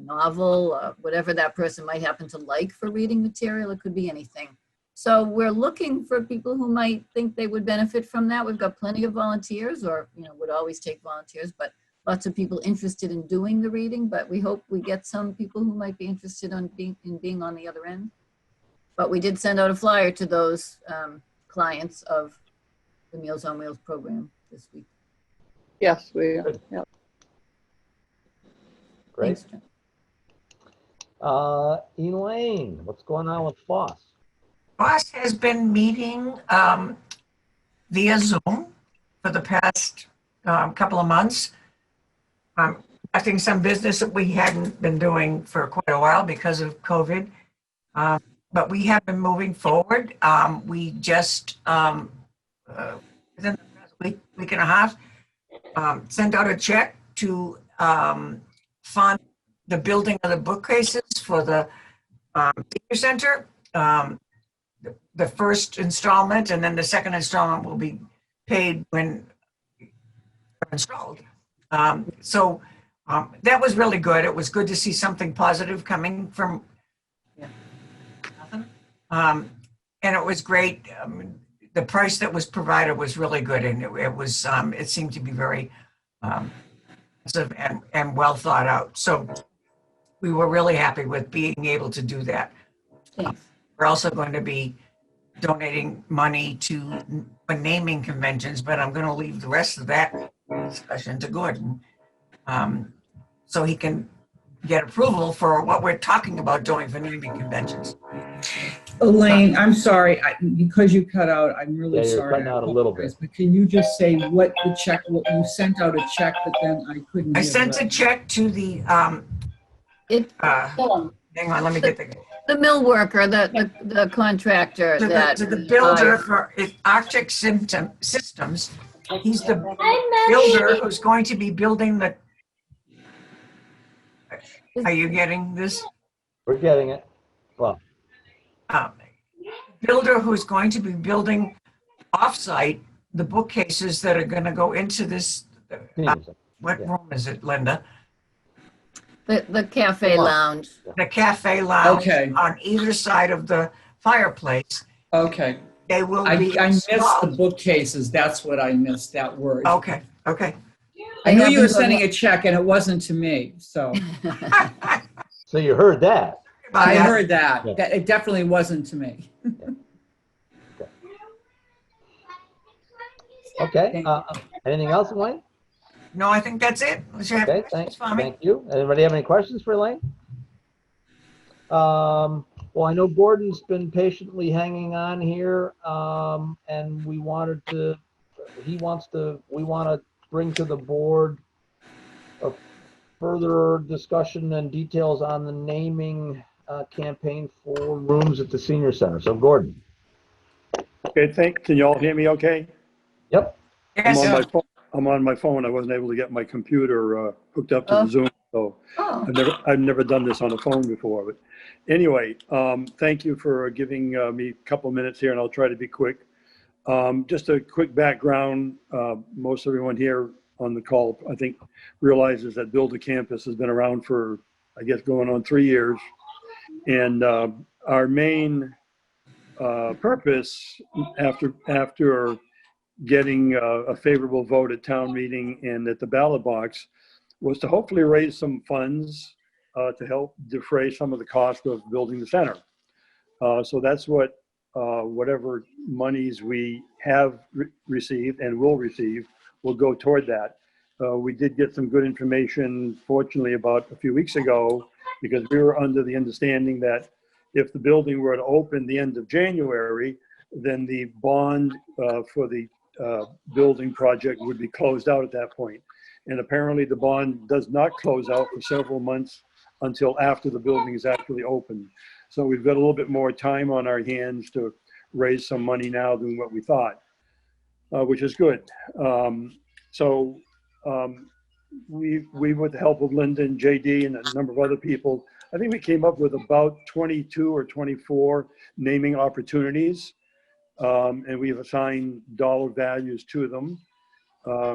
novel, whatever that person might happen to like for reading material. It could be anything. So we're looking for people who might think they would benefit from that. We've got plenty of volunteers, or would always take volunteers, but lots of people interested in doing the reading. But we hope we get some people who might be interested in being on the other end. But we did send out a flyer to those clients of the Meals on Wheels program this week. Yes, we are. Yep. Great. Thanks, John. Elaine, what's going on with FOSS? FOSS has been meeting via Zoom for the past couple of months. Conducting some business that we hadn't been doing for quite a while because of COVID. But we have been moving forward. We just, within the past week and a half, sent out a check to fund the building of the bookcases for the senior center. The first installment, and then the second installment will be paid when installed. So that was really good. It was good to see something positive coming from nothing. And it was great. The price that was provided was really good, and it seemed to be very and well thought out. So we were really happy with being able to do that. Thanks. We're also going to be donating money to naming conventions, but I'm going to leave the rest of that discussion to Gordon, so he can get approval for what we're talking about doing for naming conventions. Elaine, I'm sorry, because you cut out, I'm really Yeah, you're sorry. cutting out a little bit. But can you just say what the check, what you sent out a check, but then I couldn't. I hear sent that. a check to the, hang on, let me get The mill worker, the contractor to the builder for Arctic Systems. He's the builder who's going to be building the, are you getting this? We're getting it. Well, Builder who's going to be building offsite the bookcases that are going to go into this, what Yeah. room is it, Linda? the cafe lounge. The cafe lounge. Okay. On either side of the fireplace. Okay, They will I be missed the installed. bookcases, that's what I missed, that word. Okay. I knew you were haven't sending a check and it wasn't to me, so so you heard that. I heard that. Yeah. That it definitely wasn't to me. Okay. Anything else, Elaine? No, I think that's it. Okay, thank you. Anybody have any questions for Elaine? Well, I know Gordon's been patiently hanging on here, and we want to bring to the board a further discussion and details on the naming campaign for rooms at the senior center. So Gordon. Okay, can you all hear me okay? Yep. I'm Yes. on my phone. I'm on my phone. I wasn't able to get my computer hooked up to the Zoom, so Oh, I've never done this on a phone before. But anyway, thank you for giving me a couple minutes here, and I'll try to be quick. Just a quick background. Most everyone here on the call, I think, realizes that Build a Campus has been around for, I guess, going on 3 years. And our main purpose after getting a favorable vote at town meeting and at the ballot box was to hopefully raise some funds to help defray some of the cost of building the center. So that's what whatever monies we have received and will receive will go toward that. We did get some good information, fortunately, about a few weeks ago, because we were under the understanding that if the building were to open the end of January, then the bond for the building project would be closed out at that point. And apparently the bond does not close out for several months until after the building is actually open. So we've got a little bit more time on our hands to raise some money now than what we thought, which is good. We, with the help of Linda and JD and a number of other people, I think we came up with about 22 or 24 naming opportunities, and we've assigned dollar values to them.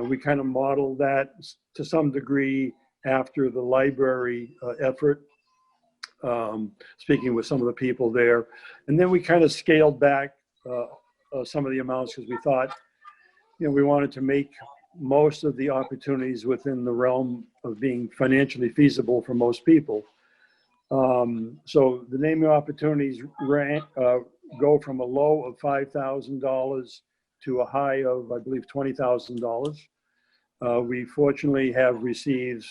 We kind of modeled that to some degree after the library effort, speaking with some of the people there. And then we kind of scaled back some of the amounts because we thought, we wanted to make most of the opportunities within the realm of being financially feasible for most people. So the naming opportunities go from a low of $5,000 to a high of, I believe, $20,000. We fortunately have received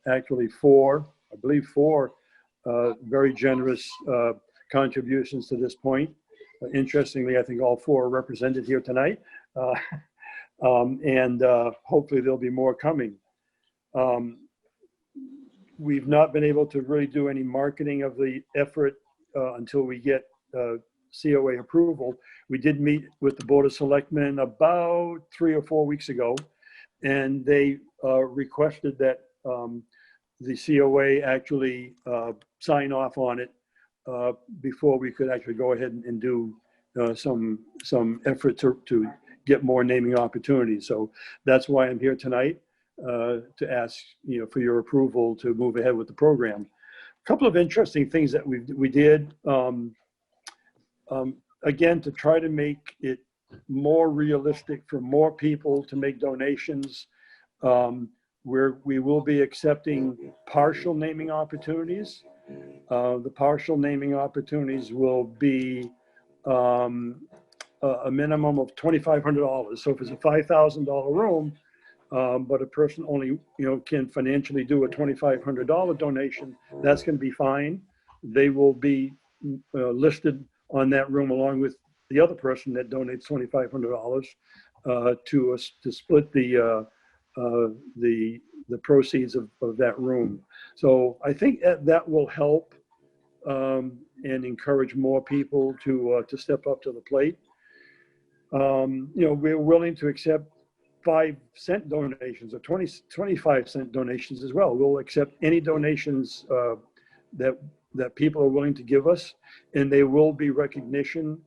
actually four very generous contributions to this point. Interestingly, I think all four are represented here tonight. And hopefully there'll be more coming. We've not been able to really do any marketing of the effort until we get COA approval. We did meet with the Board of Selectmen about 3 or 4 weeks ago, and they requested that the COA actually sign off on it before we could actually go ahead and do some effort to get more naming opportunities. So that's why I'm here tonight to ask for your approval to move ahead with the program. A couple of interesting things that we did, again, to try to make it more realistic for more people to make donations, where we will be accepting partial naming opportunities. The partial naming opportunities will be a minimum of $2,500. So if it's a $5,000 room, but a person only can financially do a $2,500 donation, that's going to be fine. They will be listed on that room along with the other person that donates $2,500 to split the proceeds of that room. So I think that will help and encourage more people to step up to the plate. We're willing to accept 5-cent donations or 25-cent donations as well. We'll accept any donations that people are willing to give us, and they will be recognition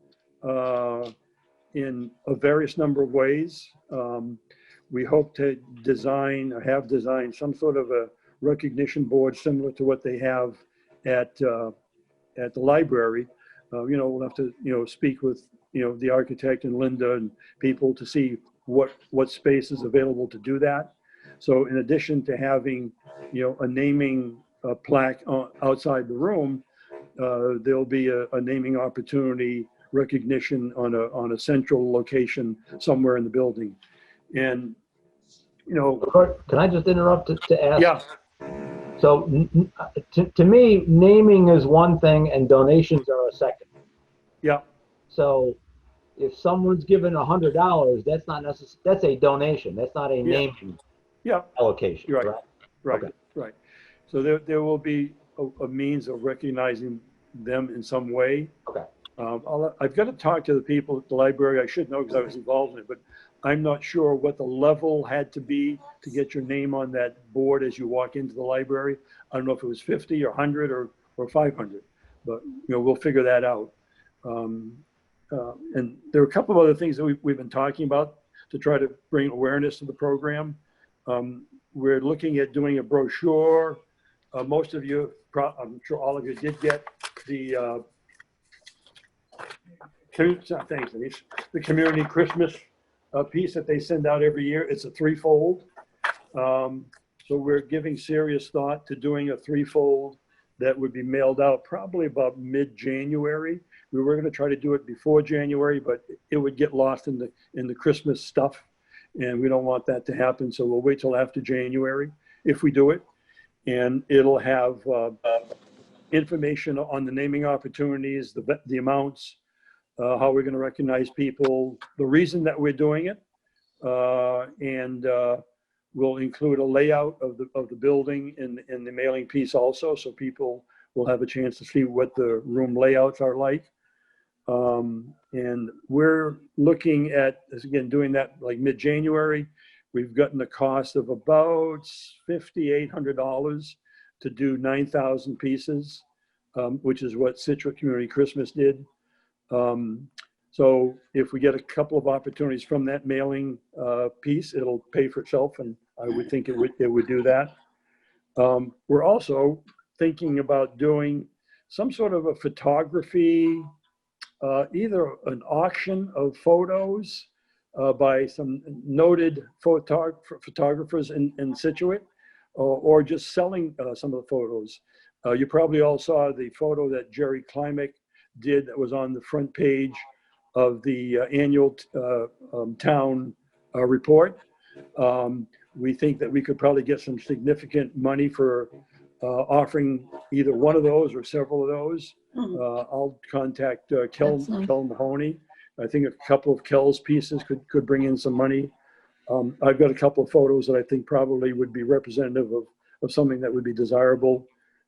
in a various number of ways. We hope to design or have designed some sort of a recognition board similar to what they have at the library. We'll have to speak with the architect and Linda and people to see what space is available to do that. So in addition to having a naming plaque outside the room, there'll be a naming opportunity recognition on a central location somewhere in the building. And Can I just interrupt to ask? Yeah. So to me, naming is one thing and donations are a second. Yeah, So if someone's given $100, that's not necessarily, that's a donation. That's not a naming yeah, allocation, you're right, correct? right, Okay. right. So there will be a means of recognizing them in some way. Okay. I've got to talk to the people at the library. I should know because I was involved in it, but I'm not sure what the level had to be to get your name on that board as you walk into the library. I don't know if it was 50 or 100 or 500, but we'll figure that out. And there are a couple of other things that we've been talking about to try to bring awareness to the program. We're looking at doing a brochure. Most of you, I'm sure all of you did get the thanks, Denise. The community Christmas piece that they send out every year. It's a threefold. So we're giving serious thought to doing a threefold that would be mailed out probably about mid-January. We were going to try to do it before January, but it would get lost in the Christmas stuff, and we don't want that to happen. So we'll wait till after January if we do it, and it'll have information on the naming opportunities, the amounts, how we're going to recognize people, the reason that we're doing it, and we'll include a layout of the building in the mailing piece also, so people will have a chance to see what the room layouts are like. And we're looking at, again, doing that like mid-January. We've gotten a cost of about $5,800 to do 9,000 pieces, which is what Scituate Community Christmas did. So if we get a couple of opportunities from that mailing piece, it'll pay for itself, and I would think it would do that. We're also thinking about doing some sort of a photography, either an auction of photos by some noted photographers in Scituate, or just selling some of the photos. You probably all saw the photo that Jerry Klimek did that was on the front page of the annual town report. We think that we could probably get some significant money for offering either one of those or several of those. I'll contact Kel Mahoney. I think a couple of Kel's pieces could bring in some money. I've got a couple of photos that I think probably would be representative of something that would be desirable.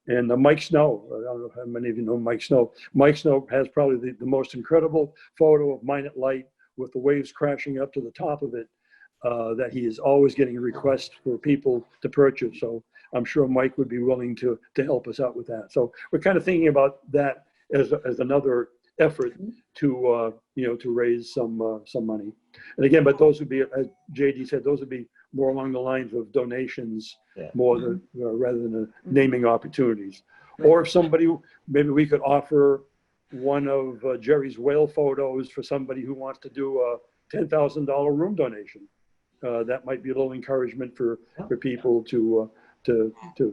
And Mike Snow, I don't know how many of you know Mike Snow. Mike Snow has probably the most incredible photo of mine at light with the waves crashing up to the top of it, that he is always getting requests for people to purchase. So I'm sure Mike would be willing to help us out with that. So we're kind of thinking about that as another effort to to raise some money. And again, but those would be, as JD said, those would be more along the lines of donations, more than rather than naming opportunities. Or if somebody, maybe we could offer one of Jerry's whale photos for somebody who wants to do a $10,000 room donation. That might be a little encouragement for people to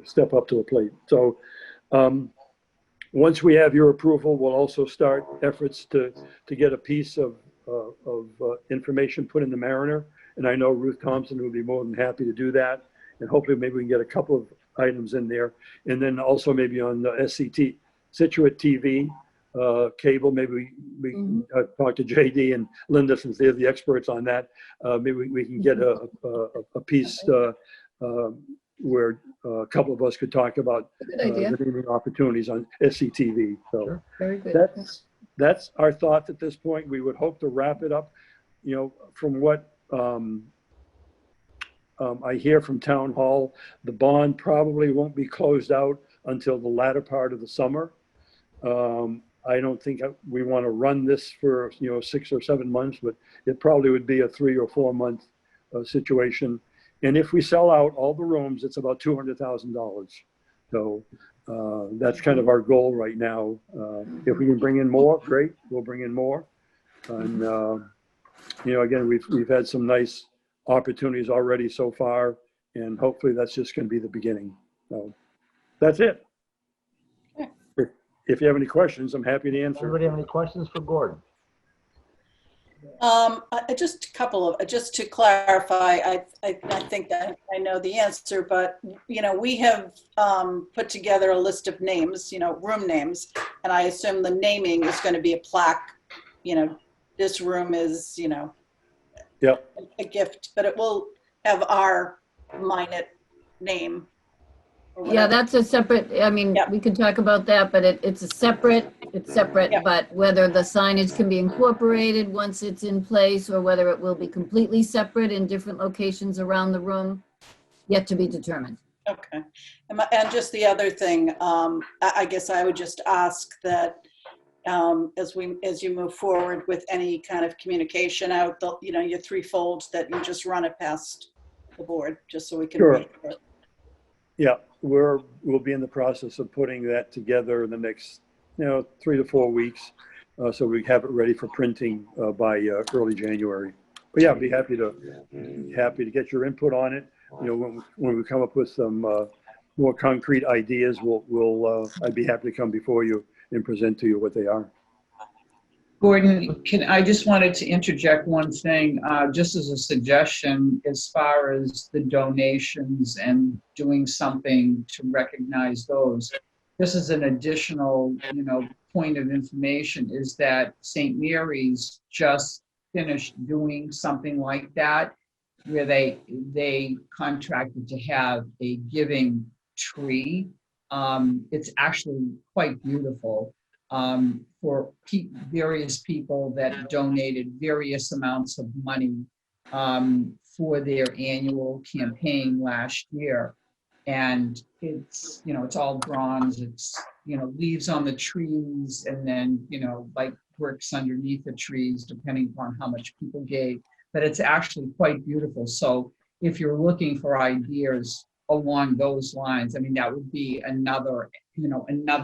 step up to the plate. So once we have your approval, we'll also start efforts to get a piece of information put in the Mariner. And I know Ruth Thompson would be more than happy to do that. And hopefully maybe we can get a couple of items in there. And then also maybe on the SCT, Scituate TV, cable, maybe we can talk to JD and Linda, since they're the experts on that. Maybe we can get a piece where a couple of us could talk about the naming opportunities on SCTV. So Sure. Very good. That's our thoughts at this point. We would hope to wrap it up. From what I hear from Town Hall, the bond probably won't be closed out until the latter part of the summer. I don't think we want to run this for 6 or 7 months, but it probably would be a 3 or 4 month situation. And if we sell out all the rooms, it's about $200,000. So that's kind of our goal right now. If we can bring in more, great, we'll bring in more. And again, we've had some nice opportunities already so far, and hopefully that's just going to be the beginning. So that's it. If you have any questions, I'm happy to answer. Anybody have any questions for Gordon? Just a couple of, just to clarify, I think that I know the answer, but, we have put together a list of names, room names, and I assume the naming is going to be a plaque, this room is, Yep. a gift, but it will have our Minot name. or Yeah, whatever. that's a separate, I mean, Yep. we could talk about that, but it's separate, Yep. but whether the signage can be incorporated once it's in place or whether it will be completely separate in different locations around the room, yet to be determined. Okay. And just the other thing, I guess I would just ask that as you move forward with any kind of communication out, your threefold, that you just run it past the board, just so we can Sure. read it. Yeah, we'll be in the process of putting that together in the next, 3 to 4 weeks, so we have it ready for printing by early January. But yeah, I'd be happy to get your input on it. When we come up with some more concrete ideas, I'd be happy to come before you and present to you what they are. Gordon, I just wanted to interject one thing, just as a suggestion, as far as the donations and doing something to recognize those. This is an additional, point of information, is that St. Mary's just finished doing something like that, where they contracted to have a giving tree. It's actually quite beautiful. For various people that donated various amounts of money for their annual campaign last year. And it's, it's all bronze, it's, leaves on the trees, and then, like works underneath the trees, depending upon how much people gave. But it's actually quite beautiful. So if you're looking for ideas along those lines, I mean, that would be another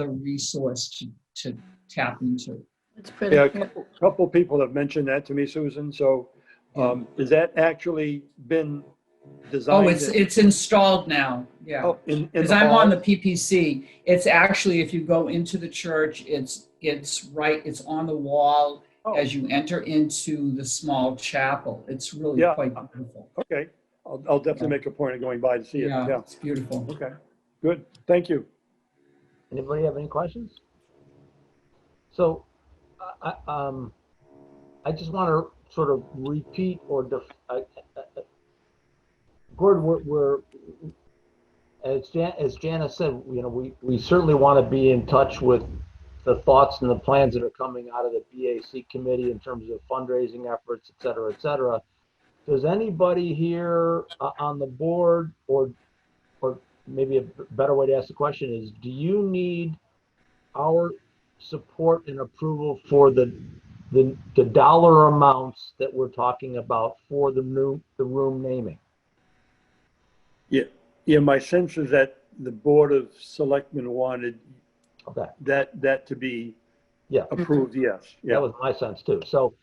resource to tap into. It's pretty. Yeah, a couple people have mentioned that to me, Susan. So has that actually been designed? Oh, it's installed now. Yeah. Oh, in Because the I'm hall? on the PPC. It's actually, if you go into the church, it's on the wall as you enter into the small chapel. It's really quite beautiful. Okay. I'll definitely make a point of going by to see it. Yeah, it's beautiful. Okay, good. Thank you. Anybody have any questions? So, I just want to sort of repeat Gordon, as Janice said, we certainly want to be in touch with the thoughts and the plans that are coming out of the BAC committee in terms of fundraising efforts, et cetera, et cetera. Does anybody here on the board, or maybe a better way to ask the question is, do you need our support and approval for the dollar amounts that we're talking about for the room naming? Yeah. My sense is that the Board of Selectmen wanted that to be approved. Yes. Yeah. That was my sense too. So,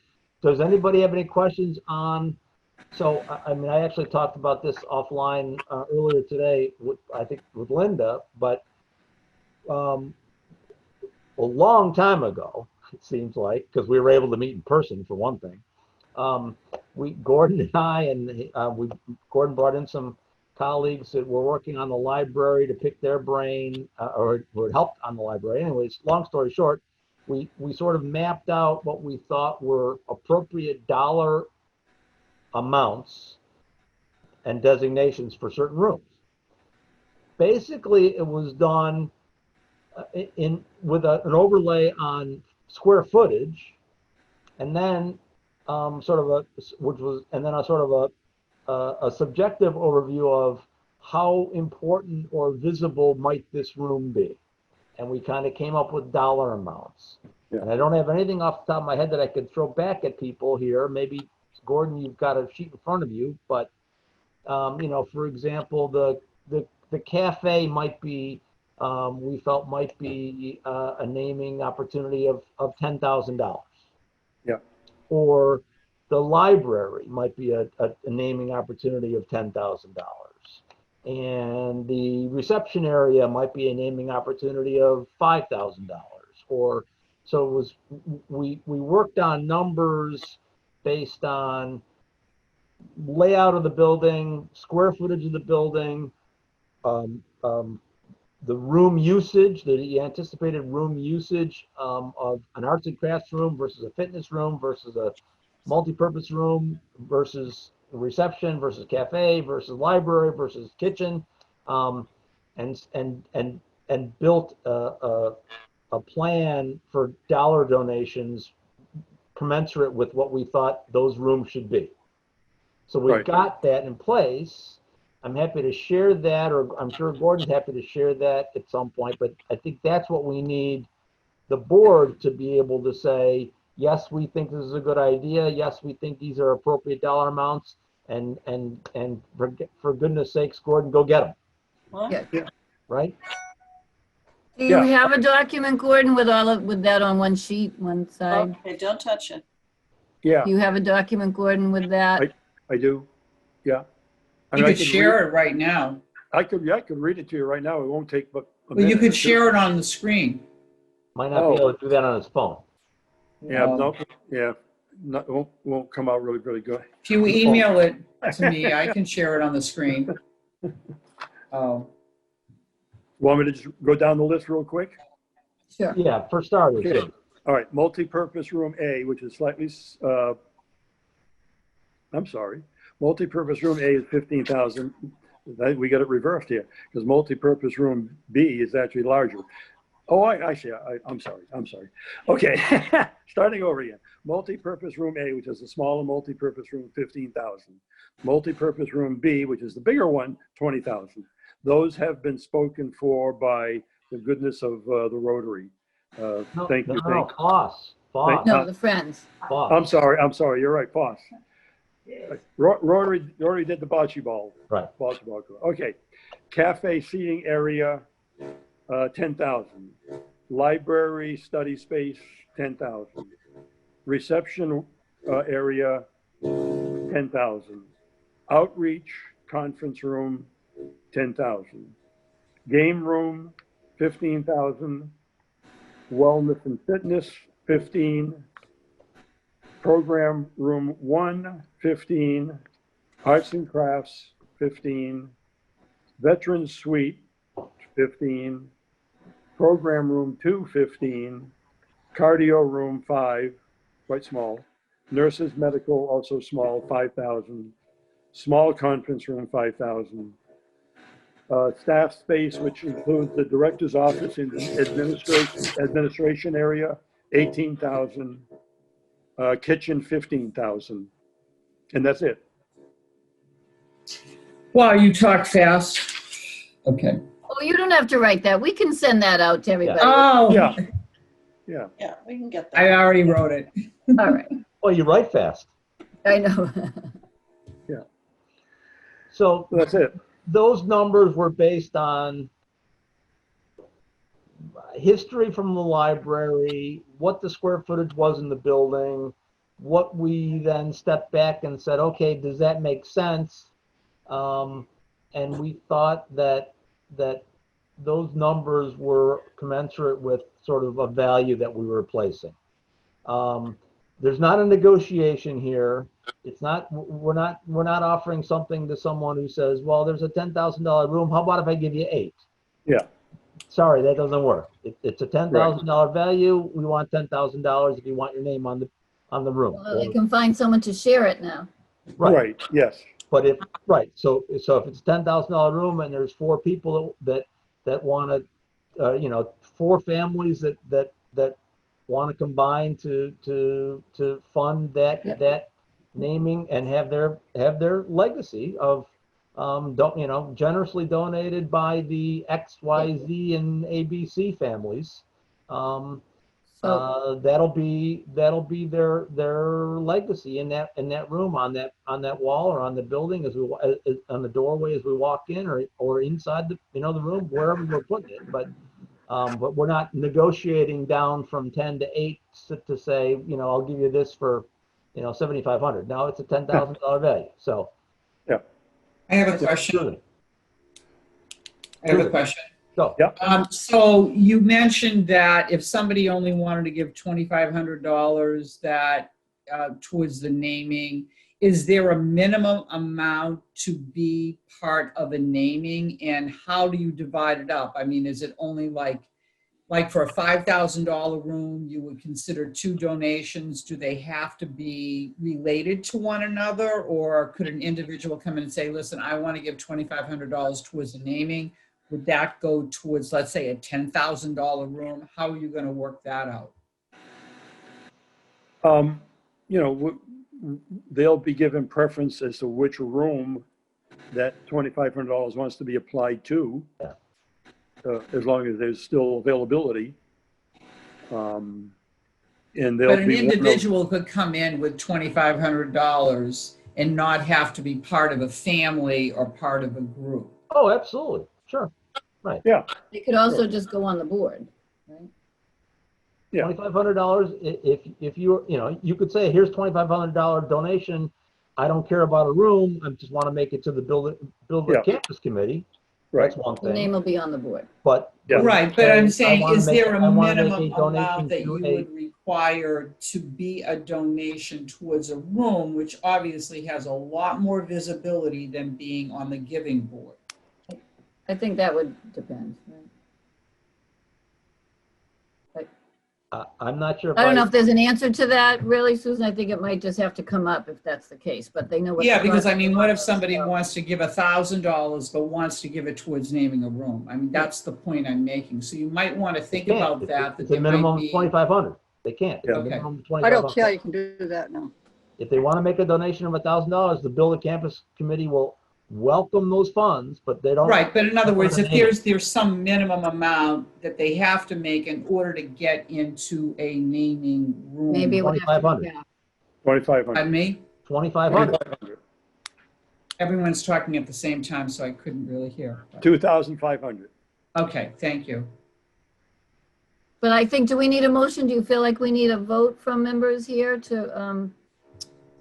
does anybody have any questions on? So, I mean, I actually talked about this offline earlier today, I think with Linda, but a long time ago, it seems like, because we were able to meet in person for one thing. Gordon and I, and Gordon brought in some colleagues that were working on the library to pick their brain, or had helped on the library. Anyways, long story short, we sort of mapped out what we thought were appropriate dollar amounts and designations for certain rooms. Basically, it was done with an overlay on square footage, and then a subjective overview of how important or visible might this room be, and we kind of came up with dollar amounts. Yeah. And I don't have anything off the top of my head that I could throw back at people here. Maybe Gordon, you've got a sheet in front of you, but for example, the cafe might be, we felt might be a naming opportunity of $10,000. Yeah. Or the library might be a naming opportunity of $10,000. And the reception area might be a naming opportunity of $5,000. Or so it was. We worked on numbers based on layout of the building, square footage of the building, the room usage, the anticipated room usage of an arts and crafts room versus a fitness room versus a multi-purpose room versus reception versus cafe versus library versus kitchen, and built a plan for dollar donations commensurate with what we thought those rooms should be. So we've Right. got that in place. I'm happy to share that, or I'm sure Gordon's happy to share that at some point, but I think that's what we need the board to be able to say, yes, we think this is a good idea. Yes, we think these are appropriate dollar amounts. And for goodness sakes, Gordon, go get them, Well, Yeah. right? Do you Yeah. have a document, Gordon, with with that on one sheet, one side? okay, don't touch it. Yeah, Do you have a document, Gordon, with that? I do. Yeah. You I could share it right now. I could read it to you right now. It won't take but a Well, you minute or could two. share it on the screen. Might not be able to do that on his phone. Yeah, no, yeah, it won't come out really, really good. If you email it to me, I can share it on the screen. Oh, Want me to just go down the list real quick? Sure. Yeah, for starters. Okay. yeah. All right, multi-purpose room A, which is slightly, I'm sorry, multi-purpose room A is 15,000. We got it reversed here, because multi-purpose room B is actually larger. Oh, I see, I'm sorry. Okay, starting over again. Multi-purpose room A, which is the smaller multi-purpose room, 15,000. Multi-purpose room B, which is the bigger one, 20,000. Those have been spoken for by the goodness of the Rotary. Thank you. No, Foss. No, the Friends. I'm sorry, you're right, Foss. Rotary did the bocce ball. Right. Bocce ball. Okay. Cafe seating area, 10,000. Library study space, 10,000. Reception area, 10,000. Outreach conference room, 10,000. Game room, 15,000. Wellness and fitness, 15. Program room 1, 15. Arts and crafts, 15. Veterans suite, 15. Program room 2, 15. Cardio room 5, quite small. Nurses medical, also small, 5,000. Small conference room, 5,000. Staff space, which includes the director's office in the administration area, 18,000. Kitchen, 15,000. And that's it. wow, you talk fast. Okay. Oh, you don't have to write that. We can send that out to everybody. Oh, Yeah. Yeah. Yeah, we can get I that. already wrote it. All right. Well, you write fast. I know. So That's it. those numbers were based on history from the library, what the square footage was in the building, what we then stepped back and said, okay, does that make sense? And we thought that those numbers were commensurate with sort of a value that we were placing. There's not a negotiation here. It's not, we're not offering something to someone who says, well, there's a $10,000 room. How about if I give you 8? Yeah. Sorry, that doesn't work. It's a $10,000 value. We want $10,000 if you want your name on the room. Well, they can find someone to share it now. Right. Yes. But so if it's a $10,000 room and there's 4 people that want to, 4 families that want to combine to fund that naming and have their legacy of generously donated by the X, Y, Z, and ABC families. That'll be their legacy in that room, on that wall or on the building on the doorway as we walk in, or inside the room, wherever we're putting it. But we're not negotiating down from 10 to 8 to say, I'll give you this for $7,500. Now it's a $10,000 value. So I have a question. Go. Yeah. So you mentioned that if somebody only wanted to give $2,500, that towards the naming, is there a minimum amount to be part of a naming, and how do you divide it up? I mean, is it only like for a $5,000 room, you would consider 2 donations? Do they have to be related to one another, or could an individual come in and say, listen, I want to give $2,500 towards the naming? Would that go towards, let's say, a $10,000 room? How are you going to work that out? You know, they'll be given preference as to which room that $2,500 wants to be applied to, as long as there's still availability. And they'll But an be individual could come in with $2,500 and not have to be part of a family or part of a group. Oh, absolutely. Sure. Right. Yeah. They could also just go on the board, right? Yeah. $2,500. If you you could say, here's $2,500 donation. I don't care about a room. I just want to make it to the build Yeah. campus committee. Right. That's one The name thing. will be on the board. But Yeah. Right, but I'm saying, is there a I wanna make minimum donation amount that to you would require to be a donation towards a room, which obviously has a lot more visibility than being on the giving board? I think that would depend, right? I'm not sure. I don't know if there's an answer to that, really, Susan. I think it might just have to come up if that's the case, but they know what. Yeah, the because I process mean, what if is, somebody so- wants to give $1,000 but wants to give it towards naming a room? I mean, that's the point I'm making. So you might want to think Can't. about that. It's That a there might minimum of be. 2,500. They can't. It's a Okay. minimum of I don't 2,500. see how you can do that now. If they want to make a donation of $1,000, the Build a Campus committee will welcome those funds, but they don't. Right, but in other words, if name it. there's some minimum amount that they have to make in order to get into a naming room. Maybe it would have to 2,500. be. 2,500. Pardon me? 2,500. 2,500. Everyone's talking at the same time, so I couldn't really hear. 2,500. Okay, thank you. But I think, do we need a motion? Do you feel like we need a vote from members here to,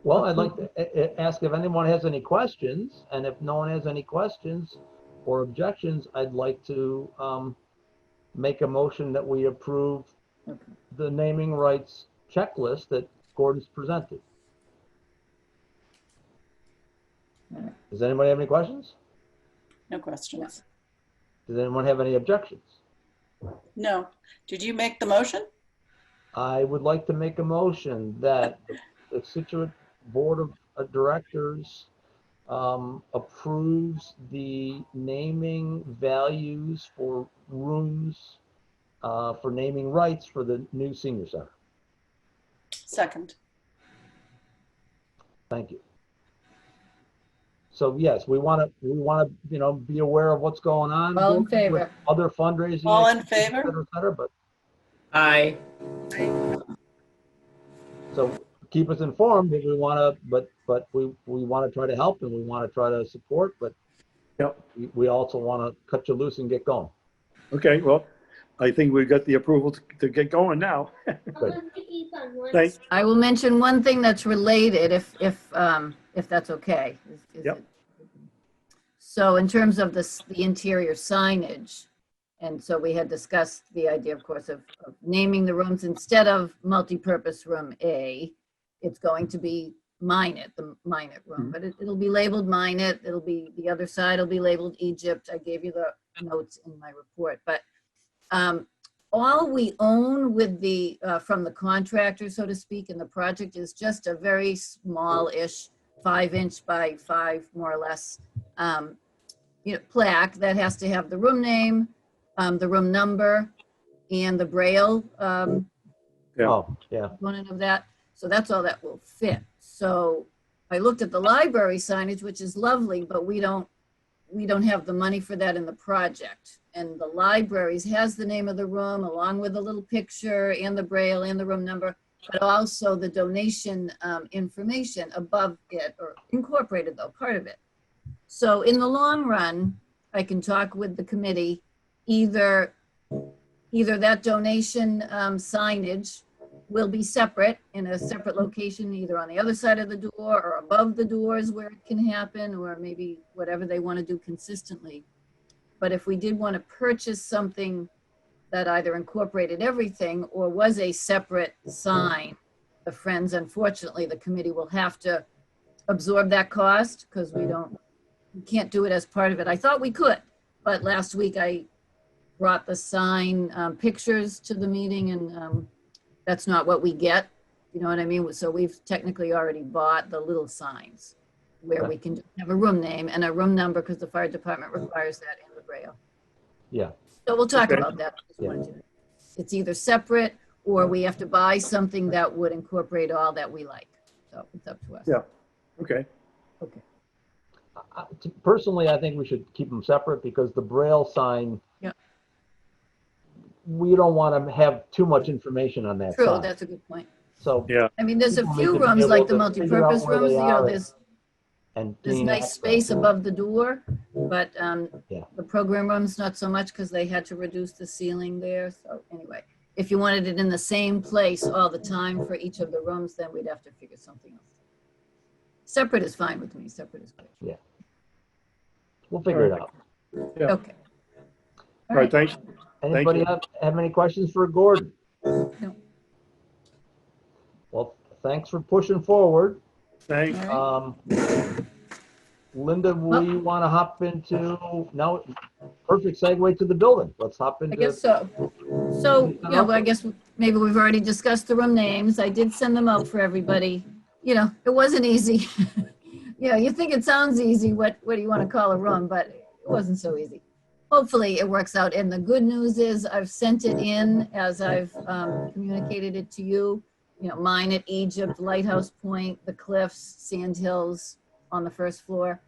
Well, I'd like to ask if anyone has any questions, and if no one has any questions or objections, I'd like to make a motion that we approve the naming rights checklist that Gordon's presented. Does anybody have any questions? No questions. Does anyone have any objections? No. Did you make the motion? I would like to make a motion that the Scituate Board of Directors approves the naming values for rooms for naming rights for the new senior center. Second. Thank you. So yes, we want to be aware of what's going on. All in with favor? Other fundraising. All in activities, favor? et cetera, but Aye. so keep us informed if we want to, but we want to try to help and we want to try to support, but Yep. we also want to cut you loose and get going. Okay, well, I think we've got the approval to get going now. Good. Thanks. I will mention one thing that's related, if that's okay. Yep. So in terms of the interior signage, and so we had discussed the idea, of course, of naming the rooms instead of multipurpose room A, it's going to be Minot, the Minot room, but it'll be labeled Minot. It'll be, the other side will be labeled Egypt. I gave you the notes in my report, but all we own with the, from the contractor, so to speak, in the project is just a very small-ish 5-inch by 5, more or less, plaque that has to have the room name, the room number, and the Braille Yeah. Oh, yeah. component of that. So that's all that will fit. So I looked at the library signage, which is lovely, but we don't have the money for that in the project. And the libraries has the name of the room along with a little picture and the Braille and the room number, but also the donation information above it, or incorporated though, part of it. So in the long run, I can talk with the committee, either that donation signage will be separate in a separate location, either on the other side of the door or above the doors where it can happen, or maybe whatever they want to do consistently. But if we did want to purchase something that either incorporated everything or was a separate sign, the Friends. Unfortunately, the committee will have to absorb that cost because we can't do it as part of it. I thought we could, but last week I brought the sign pictures to the meeting, and that's not what we get. You know what I mean? So we've technically already bought the little signs where we can have a room name and a room number because the fire department requires that in the Braille. Yeah. So we'll talk Okay. about that. Yeah. It's either separate or we have to buy something that would incorporate all that we like. So it's up to us. Yeah. Okay. Okay. Personally, I think we should keep them separate because the Braille sign, Yeah. we don't want to have too much information on that True, sign. that's a good point. So, Yeah. I mean, there's a People few need to be rooms able like the to figure out multi-purpose where rooms, they you know, are there's gain nice access. space above the door, but Yeah. the program rooms, not so much because they had to reduce the ceiling there. So anyway, if you wanted it in the same place all the time for each of the rooms, then we'd have to figure something else. Separate is fine with me. Separate is great. We'll figure it out. Yeah. Okay. All right. Thanks. Anybody you. have any questions for Gordon? No. Well, thanks for pushing forward. Thanks. All right. Linda, we want to hop into, now, perfect segue to the building. Let's hop into. I guess so. So, yeah, well, I guess maybe we've already discussed the room names. I did send them out for everybody. You know, it wasn't easy. You know, you think it sounds easy, what do you want to call a room, but it wasn't so easy. Hopefully it works out. And the good news is I've sent it in as I've communicated it to you. You know, mine at Egypt, Lighthouse Point, the Cliffs, Sand Hills on the first floor,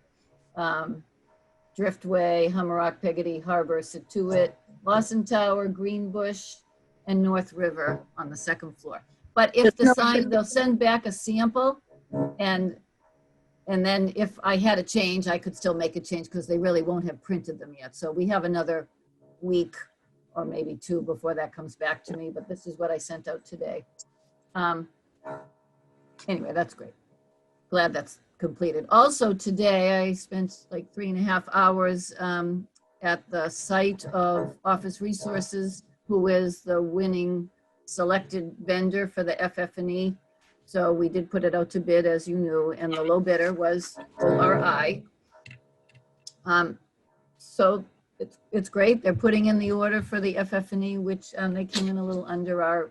Driftway, Hummerock, Peggotty Harbor, Scituate, Lawson Tower, Greenbush, and North River on the second floor. But if the sign, they'll send back a sample, and then if I had a change, I could still make a change because they really won't have printed them yet. So we have another week or maybe two before that comes back to me, but this is what I sent out today. Anyway, that's great. Glad that's completed. Also today, I spent like 3.5 hours at the site of Office Resources, who is the winning selected vendor for the FF&E. So we did put it out to bid, as you knew, and the low bidder was ORI. So it's great. They're putting in the order for the FF&E, which they came in a little under our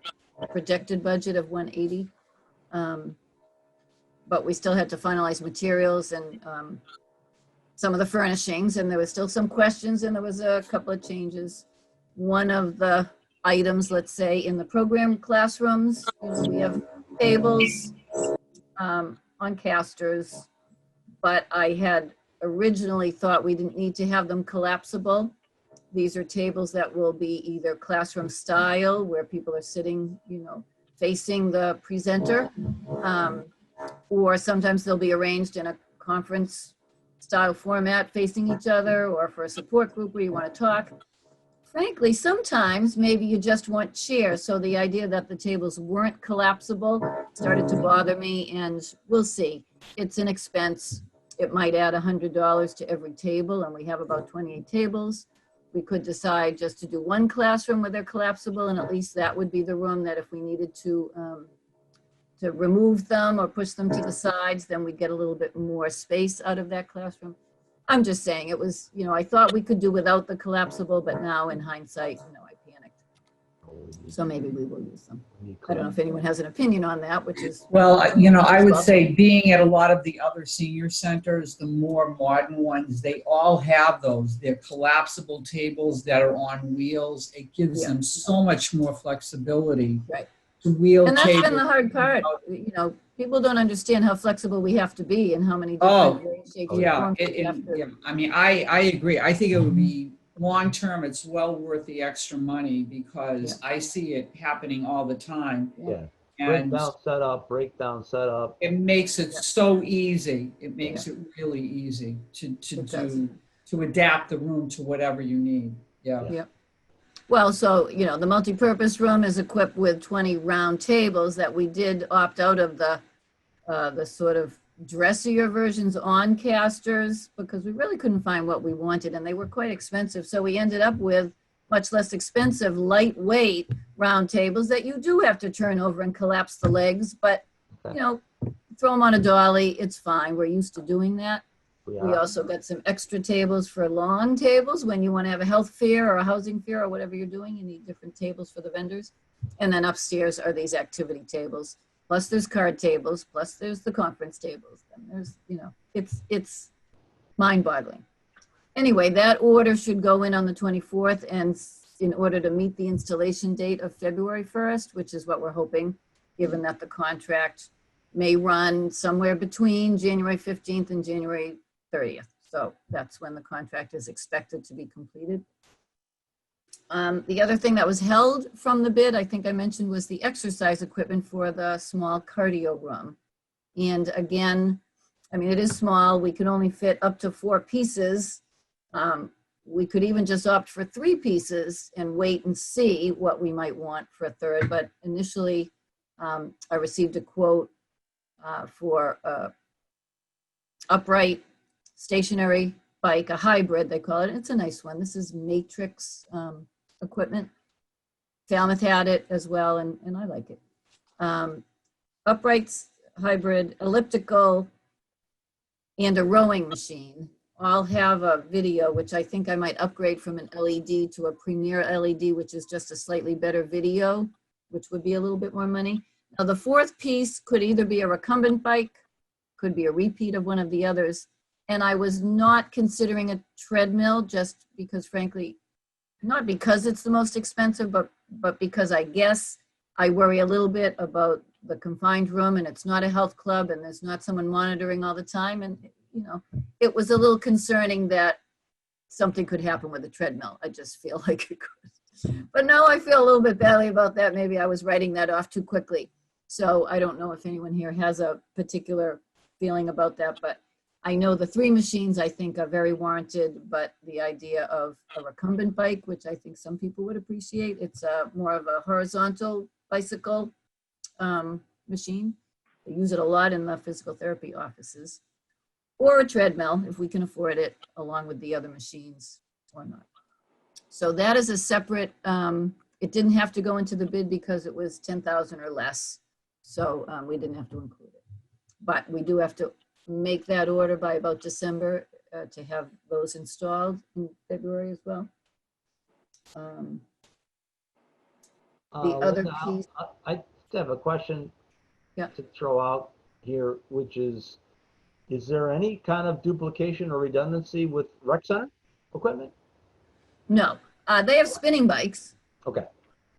projected budget of 180. But we still had to finalize materials and some of the furnishings, and there was still some questions, and there was a couple of changes. One of the items, let's say, in the program classrooms, you know, we have tables on casters, but I had originally thought we didn't need to have them collapsible. These are tables that will be either classroom style, where people are sitting, you know, facing the presenter, or sometimes they'll be arranged in a conference style format facing each other, or for a support group where you want to talk. Frankly, sometimes maybe you just want chairs. So the idea that the tables weren't collapsible started to bother me, and we'll see. It's an expense. It might add $100 to every table, and we have about 28 tables. We could decide just to do one classroom where they're collapsible, and at least that would be the room that if we needed to remove them or push them to the sides, then we'd get a little bit more space out of that classroom. I'm just saying it was, you know, I thought we could do without the collapsible, but now in hindsight, you know, I panicked. So maybe we will use them. I don't know if anyone has an opinion on that, which is. Well, you know, I would say being at a lot of the other senior centers, the more modern ones, they all have those. They're collapsible tables that are on wheels. It gives them so much more flexibility. Right. To wheel And that's tables. been the hard part. You know, people don't understand how flexible we have to be and how many Oh, different shapes. yeah, and forms we have to- yeah. I mean, I agree. I think it would be long-term, it's well worth the extra money because I see it happening all the time. Yeah. And Breakdown setup. it makes it so easy. It makes it really easy to adapt the room to whatever you need. Yeah. Well, so, you know, the multipurpose room is equipped with 20 round tables that we did opt out of the sort of dressier versions on casters because we really couldn't find what we wanted and they were quite expensive. So we ended up with much less expensive, lightweight round tables that you do have to turn over and collapse the legs, but, you know, throw them on a dolly, it's fine. We're used to doing that. We also got some extra tables for long tables when you want to have a health fair or a housing fair or whatever you're doing. You need different tables for the vendors. And then upstairs are these activity tables. Plus there's card tables. Plus there's the conference tables. And there's, you know, it's mind-boggling. Anyway, that order should go in on the 24th, and in order to meet the installation date of February 1st, which is what we're hoping, given that the contract may run somewhere between January 15th and January 30th. So that's when the contract is expected to be completed. The other thing that was held from the bid, I think I mentioned, was the exercise equipment for the small cardio room. And again, I mean, it is small. We can only fit up to 4 pieces. We could even just opt for 3 pieces and wait and see what we might want for a third. But initially, I received a quote for upright stationary bike, a hybrid, they call it. It's a nice one. This is Matrix equipment. Falmouth had it as well, and I like it. Upright hybrid, elliptical, and a rowing machine. I'll have a video, which I think I might upgrade from an LED to a Premier LED, which is just a slightly better video, which would be a little bit more money. Now, the 4th piece could either be a recumbent bike, could be a repeat of one of the others. And I was not considering a treadmill just because, frankly, not because it's the most expensive, but because I guess I worry a little bit about the confined room, and it's not a health club and there's not someone monitoring all the time. And, you know, it was a little concerning that something could happen with a treadmill. I just feel like it could. But now I feel a little bit badly about that. Maybe I was writing that off too quickly. So I don't know if anyone here has a particular feeling about that, but I know the 3 machines I think are very warranted, but the idea of a recumbent bike, which I think some people would appreciate, it's more of a horizontal bicycle machine. They use it a lot in the physical therapy offices. Or a treadmill, if we can afford it, along with the other machines or not. So that is a separate, it didn't have to go into the bid because it was 10,000 or less. So we didn't have to include it. But we do have to make that order by about December to have those installed in February as well. The other piece. I have a question to throw out here, which is there any kind of duplication or redundancy with rec center equipment? No, they have spinning bikes. Okay.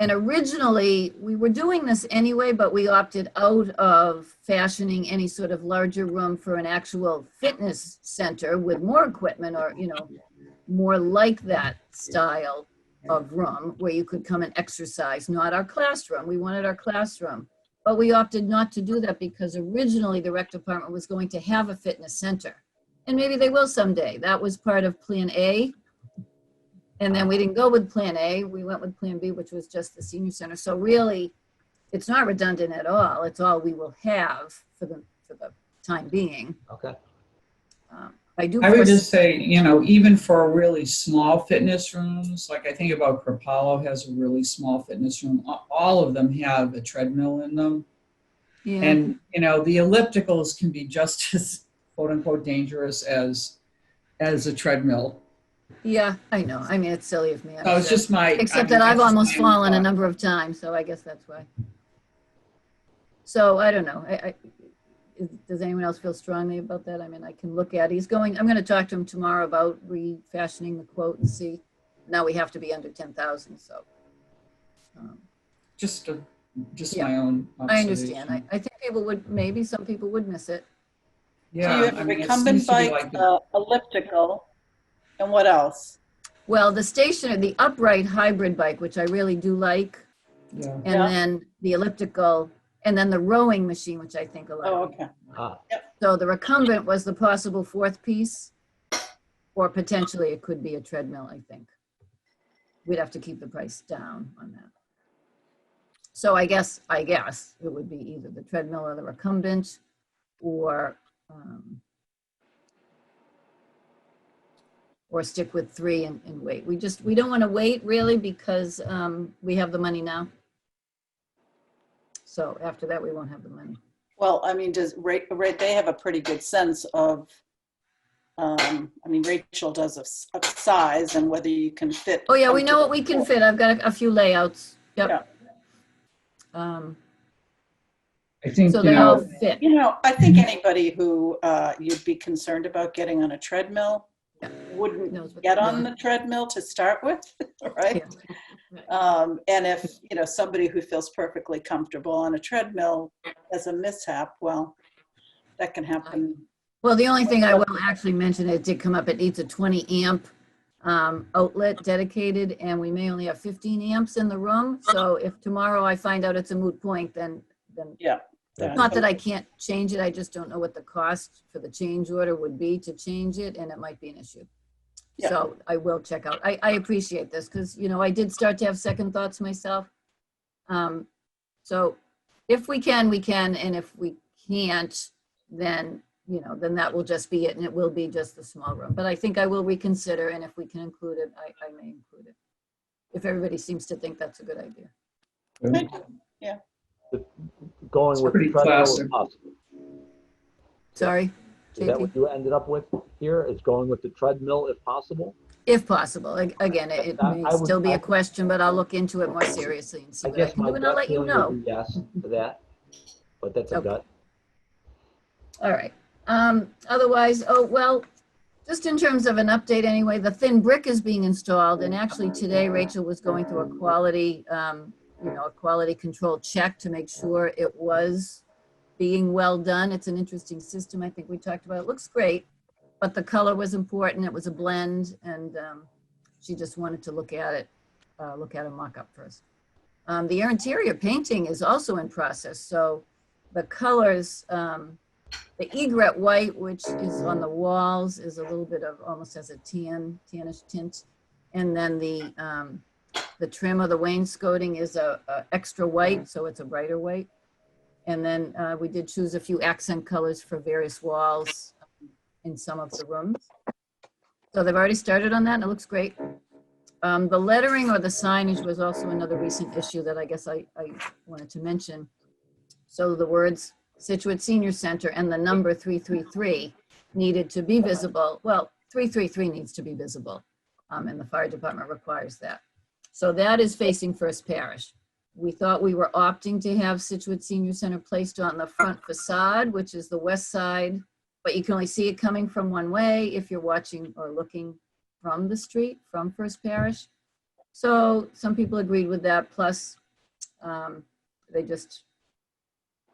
And originally, we were doing this anyway, but we opted out of fashioning any sort of larger room for an actual fitness center with more equipment, or, you know, more like that style of room where you could come and exercise, not our classroom. We wanted our classroom. But we opted not to do that because originally the rec department was going to have a fitness center. And maybe they will someday. That was part of Plan A. And then we didn't go with Plan A. We went with Plan B, which was just the senior center. So really, it's not redundant at all. It's all we will have for the time being. Okay. I would just say, you know, even for really small fitness rooms, like I think about Crapallo has a really small fitness room. All of them have a treadmill in them. Yeah. And, you know, the ellipticals can be just as quote unquote dangerous as a treadmill. Yeah, I know. I mean, it's silly of me. So it's just my. Except that I've almost fallen a number of times, so I guess that's why. So I don't know. Does anyone else feel strongly about that? I mean, I can look at. I'm going to talk to him tomorrow about refashioning the quote and see. Now we have to be under 10,000. So. Just yeah, my own. I understand. I think maybe some people would miss it. Yeah. So you have a recumbent bike, like elliptical. And what else? Well, the upright hybrid bike, which I really do like. Yeah. And then the elliptical, and then the rowing machine, which I think a lot. Oh, okay. Yep. So the recumbent was the possible 4th piece, or potentially it could be a treadmill, I think. We'd have to keep the price down on that. So I guess it would be either the treadmill or the recumbent, or or stick with 3 and wait. We don't want to wait really because we have the money now. So after that, we won't have the money. Well, I mean, they have a pretty good sense of, I mean, Rachel does of size and whether you can fit. Oh yeah, we know what we can fit. I've got a few layouts. Yep. Yeah. I think, So you they all know, fit. You know, I think anybody who you'd be concerned about getting on a treadmill Knows wouldn't what get they're on doing. the treadmill to start with, right? Yeah. And if, you know, somebody who feels perfectly comfortable on a treadmill has a mishap, well, that can happen. Well, the only thing I will actually mention, it did come up, it needs a 20 amp outlet dedicated, and we may only have 15 amps in the room. So if tomorrow I find out it's a moot point, then Yeah. not that I can't change it, I just don't know what the cost for the change order would be to change it, and it might be an issue. Yeah. So I will check out. I appreciate this because, you know, I did start to have second thoughts myself. So if we can, we can, and if we can't, then, you know, then that will just be it, and it will be just the small room. But I think I will reconsider, and if we can include it, I may include it. If everybody seems to think that's a good idea. Going It's with pretty the treadmill classic. if possible. Sorry, Is that JP? what you ended up with here? Is going with the treadmill if possible? If possible. Again, it may I would- still be a question, but I'll look into it more seriously and see I what I guess can my do, and I'll gut let you feeling know. would be yes to that, but that's a Okay. gut. All right. Otherwise, oh, well, just in terms of an update anyway, the thin brick is being installed, and actually today Rachel was going through a quality, you know, a quality control check to make sure it was being well done. It's an interesting system. I think we talked about it. It looks great, but the color was important. It was a blend, and she just wanted to look at it, look at a mock-up first. The interior painting is also in process, so the colors, the egret white, which is on the walls, is a little bit of, almost has a tannish tint. And then the trim of the wainscoting is a extra white, so it's a brighter white. And then we did choose a few accent colors for various walls in some of the rooms. So they've already started on that, and it looks great. The lettering or the signage was also another recent issue that I guess I wanted to mention. So the words Scituate Senior Center and the number 333 needed to be visible. Well, 333 needs to be visible, and the fire department requires that. So that is facing First Parish. We thought we were opting to have Scituate Senior Center placed on the front facade, which is the west side, but you can only see it coming from one way if you're watching or looking from the street, from First Parish. So some people agreed with that, plus they just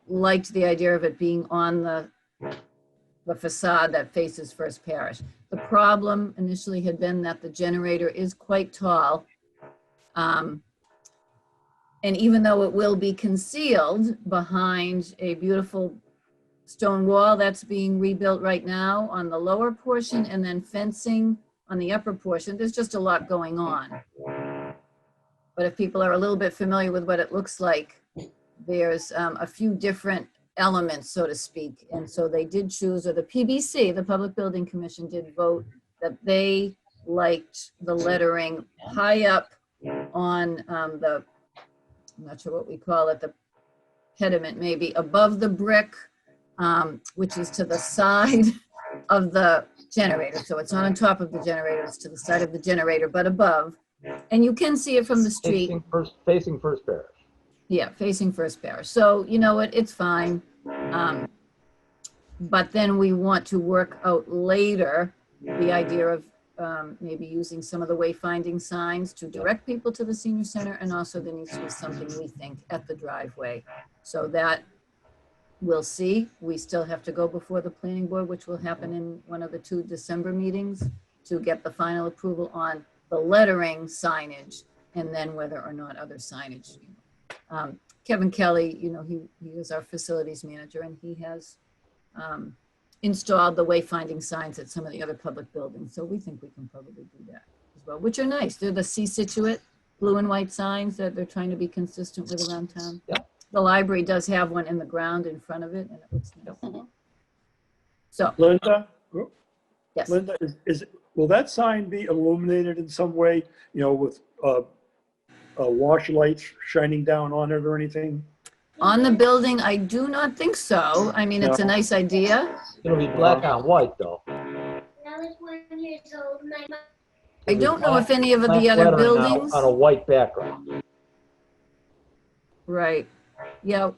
liked the idea of it being on the facade that faces First Parish. The problem initially had been that the generator is quite tall. And even though it will be concealed behind a beautiful stone wall that's being rebuilt right now on the lower portion, and then fencing on the upper portion, there's just a lot going on. But if people are a little bit familiar with what it looks like, there's a few different elements, so to speak. And so they did choose, or the PBC, the Public Building Commission, did vote that they liked the lettering high up on the, I'm not sure what we call it, the pediment maybe, above the brick, which is to the side of the generator. So it's not on top of the generator, it's to the side of the generator, but above. And you can see it from the street. Facing First Parish. Yeah, facing First Parish. So, you know what, it's fine. But then we want to work out later the idea of maybe using some of the wayfinding signs to direct people to the senior center, and also there needs to be something, we think, at the driveway. So that we'll see. We still have to go before the planning board, which will happen in one of the 2 December meetings, to get the final approval on the lettering signage, and then whether or not other signage. Kevin Kelly, you know, he is our facilities manager, and he has installed the wayfinding signs at some of the other public buildings. So we think we can probably do that as well, which are nice. They're the Scituate blue and white signs that they're trying to be consistent with around town. Yep. The library does have one in the ground in front of it, and it looks nice. So, Linda? yes. Linda, will that sign be illuminated in some way, you know, with wash lights shining down on it or anything? On the building, I do not think so. I mean, it's a nice idea. It'll be black on white though. I don't know if any of the Black other lettering buildings. on a white background. Right. Yeah,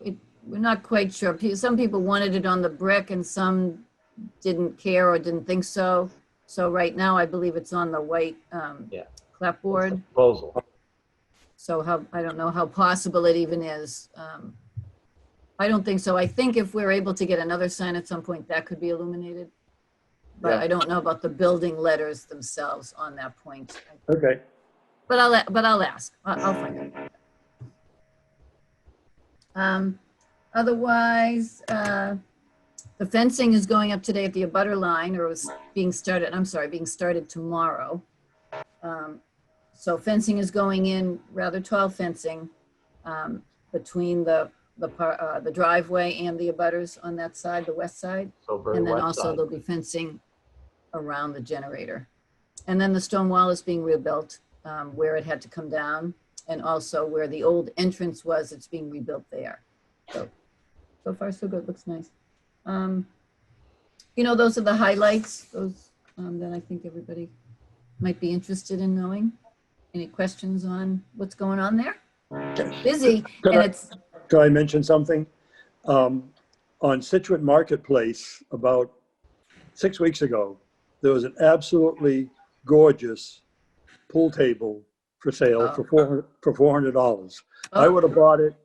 we're not quite sure. Some people wanted it on the brick and some didn't care or didn't think so. So right now, I believe it's on the white Yeah. clapboard. Proposal. So I don't know how possible it even is. I don't think so. I think if we're able to get another sign at some point, that could be illuminated. But Yeah. I don't know about the building letters themselves on that point. Okay. But I'll ask. I'll find out. Otherwise, the fencing is going up today at the abutter line, or was being started. I'm sorry, being started tomorrow. So fencing is going in, rather tall fencing, between the driveway and the abutters on that side, the west side. So very And then west also side. there'll be fencing around the generator. And then the stone wall is being rebuilt where it had to come down, and also where the old entrance was, it's being rebuilt there. So far so good, looks nice. You know, those are the highlights, those that I think everybody might be interested in knowing. Any questions on what's going on there? Busy, and it's, Could I mention something? On Scituate Marketplace, about 6 weeks ago, there was an absolutely gorgeous pool table for sale for $400. I would have bought it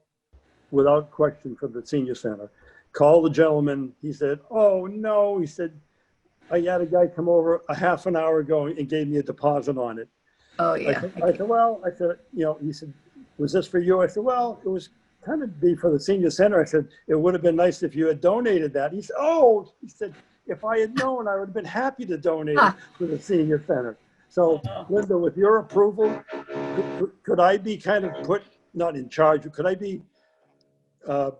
without question from the senior center. Called the gentleman. He said, "Oh no," he said, "I had a guy come over a half an hour ago and gave me a deposit on it." oh yeah. I said, "Well," I said, "you know," he said, "Was this for you?" I said, "Well, it was kind of be for the senior center." I said, "It would have been nice if you had donated that." He said, "Oh," he said, "if I had known, I would have been happy to donate it to the senior center." So Linda, with your approval, could I be kind of put, not in charge, could I be, could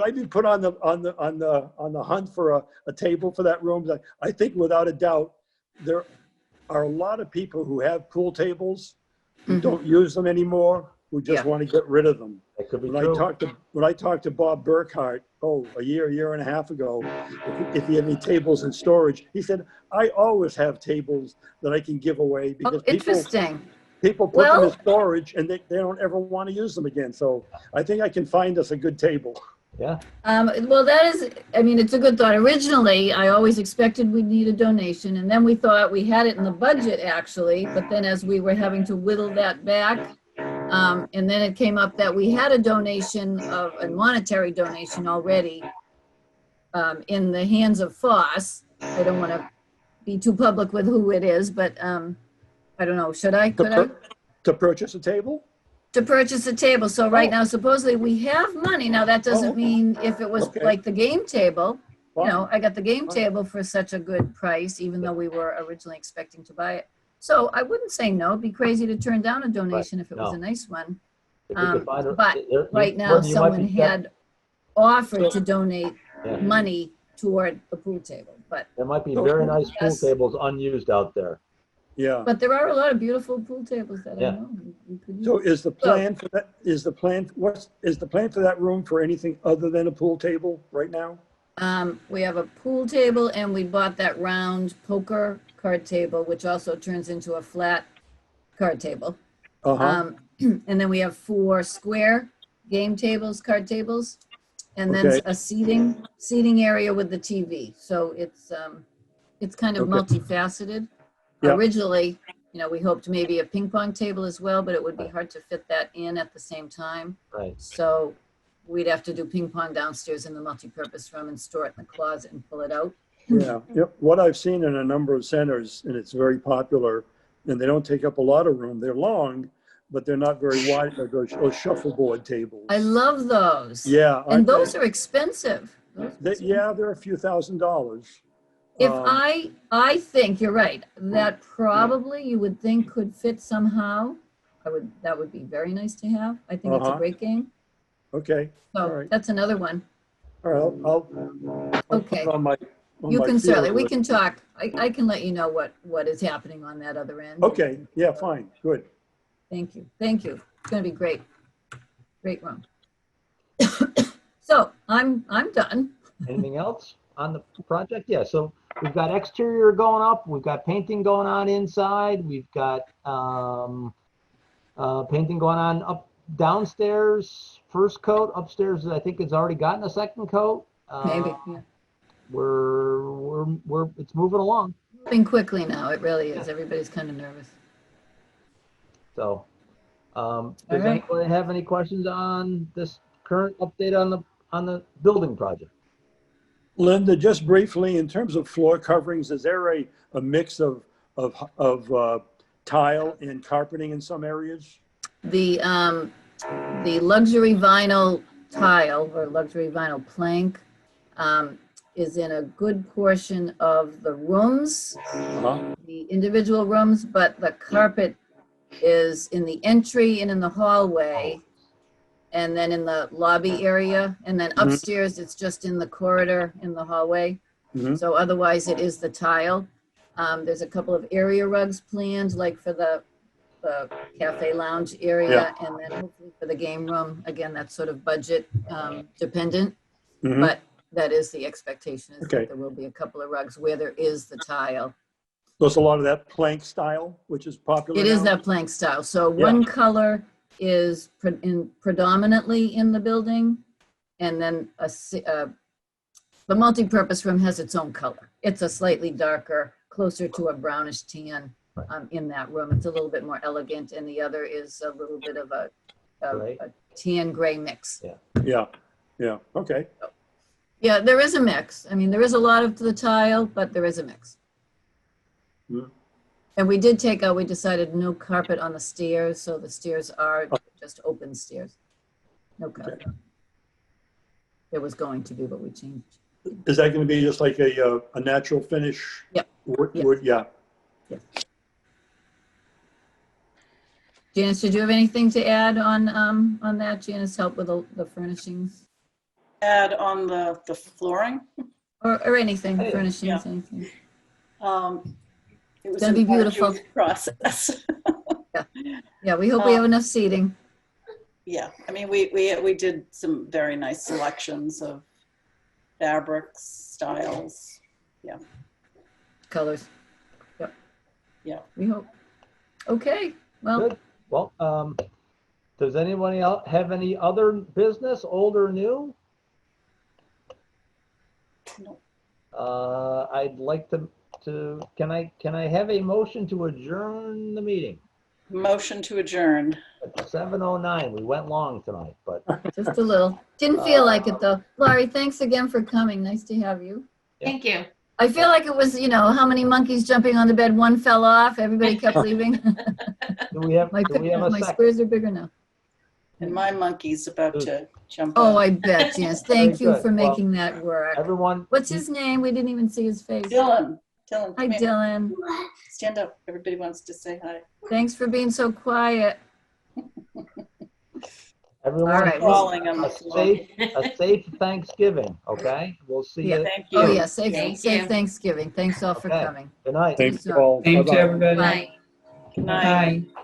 I be put on the hunt for a table for that room? I think without a doubt, there are a lot of people who have pool tables who don't use them anymore, who just want to get rid of them. That could be When true. I talked to Bob Burkhart, a year and a half ago, if he had any tables in storage, he said, "I always have tables that I can give away because Interesting. people put them in storage and they don't ever want to use them again." So I think I can find us a good table. Yeah. Well, that is, I mean, it's a good thought. Originally, I always expected we'd need a donation, and then we thought we had it in the budget actually, but then as we were having to whittle that back, and then it came up that we had a donation of a monetary donation already in the hands of Foss. I don't want to be too public with who it is, but I don't know. Could I? To purchase a table? To purchase a table. So right now, supposedly we have money. Now that doesn't mean if it was like the game table, you know, I got the game table for such a good price, even though we were originally expecting to buy it. So I wouldn't say no. It'd be crazy to turn down a donation if it was a nice one. But right now, someone had offered to donate money toward the pool table. But there might be very nice pool tables unused out there. Yeah. But there are a lot of beautiful pool tables that I know we could use. So is the plan for that, is the plan for that room for anything other than a pool table right now? We have a pool table and we bought that round poker card table, which also turns into a flat card table. And then we have 4 square game tables, card tables, and then a seating area with the TV. So it's kind of multifaceted. Originally, you know, we hoped maybe a ping pong table as well, but it would be hard to fit that in at the same time. Right. So we'd have to do ping pong downstairs in the multipurpose room and store it in the closet and pull it out. Yeah. What I've seen in a number of centers, and it's very popular, and they don't take up a lot of room. They're long, but they're not very wide. They're those shuffleboard tables. I love those. Yeah. And those are expensive. They're a few $1,000s. If I think you're right, that probably you would think could fit somehow. That would be very nice to have. I think it's a great game. Okay. So that's another one. All right. I'll put it on my You can certainly, we can talk I can let you know what is happening on that other end. Okay, yeah, fine, good. Thank you. Thank you. It's going to be great. Great room. So I'm done. Anything else on the project? Yeah, so we've got exterior going up, we've got painting going on inside, we've got painting going on up downstairs, first coat, upstairs I think it's already gotten a second coat. Maybe. Yeah. It's moving along. Moving quickly now. It really is. Everybody's kind of nervous. So, does right. anybody have any questions on this current update on the building project? Linda, just briefly, in terms of floor coverings, is there a mix of tile and carpeting in some areas? The luxury vinyl tile or luxury vinyl plank is in a good portion of the rooms, the individual rooms, but the carpet is in the entry and in the hallway, and then in the lobby area, and then upstairs it's just in the corridor in the hallway. So otherwise it is the tile. There's a couple of area rugs planned, like for the cafe lounge area, and then hopefully for the game room. Again, that's sort of budget dependent, but that is the expectation, is that there will be a couple of rugs where there is the tile. So it's a lot of that plank style, which is popular It is now? that plank style. So one color is predominantly in the building, and then the multi-purpose room has its own color. It's a slightly darker, closer to a brownish tan in that room. It's a little bit more elegant, and the other is a little bit of a tan gray mix. Yeah, okay. Yeah, there is a mix. I mean, there is a lot of the tile, but there is a mix. And we did we decided no carpet on the stairs, so the stairs are just open stairs. No carpet. There was going to be, but we changed. Is that going to be just like a natural finish? Yep. Wood, yeah. Janice, did you have anything to add on that? Janice, help with the furnishings? Add on the flooring? Or anything, furnishings, anything. It was Gonna be beautiful. Process. Yeah, we hope we have enough seating. Yeah, I mean, we did some very nice selections of fabrics, styles. Yeah. Colors. Yep. Yeah. We hope. Okay, well. Good. Well, does anyone else have any other business, old or new? No. I'd like to can I have a motion to adjourn the meeting? Motion to adjourn. At 7:09. We went long tonight, but Just a little. Didn't feel like it though. Laurie, thanks again for coming. Nice to have you. Thank you. I feel like it was, how many monkeys jumping on the bed, one fell off, everybody kept leaving. do we have My a second? squares are bigger now. And my monkey's about to jump Oh, out. I bet, yes. Thank you good. for making that work. Everyone, What's his name? We didn't even see his face. Dylan, Hi, come here. Dylan. Stand up. Everybody wants to say hi. Thanks for being so quiet. everyone, All right, Crawling on the a floor. safe Thanksgiving. Okay, we'll see you. Thank you. Oh, yeah, safe Thank you. Thanksgiving. Thanks all for Okay. coming. Good night. Thanks Thanks, all. Thanks, Bye-bye. everybody. Bye. Good night. Bye.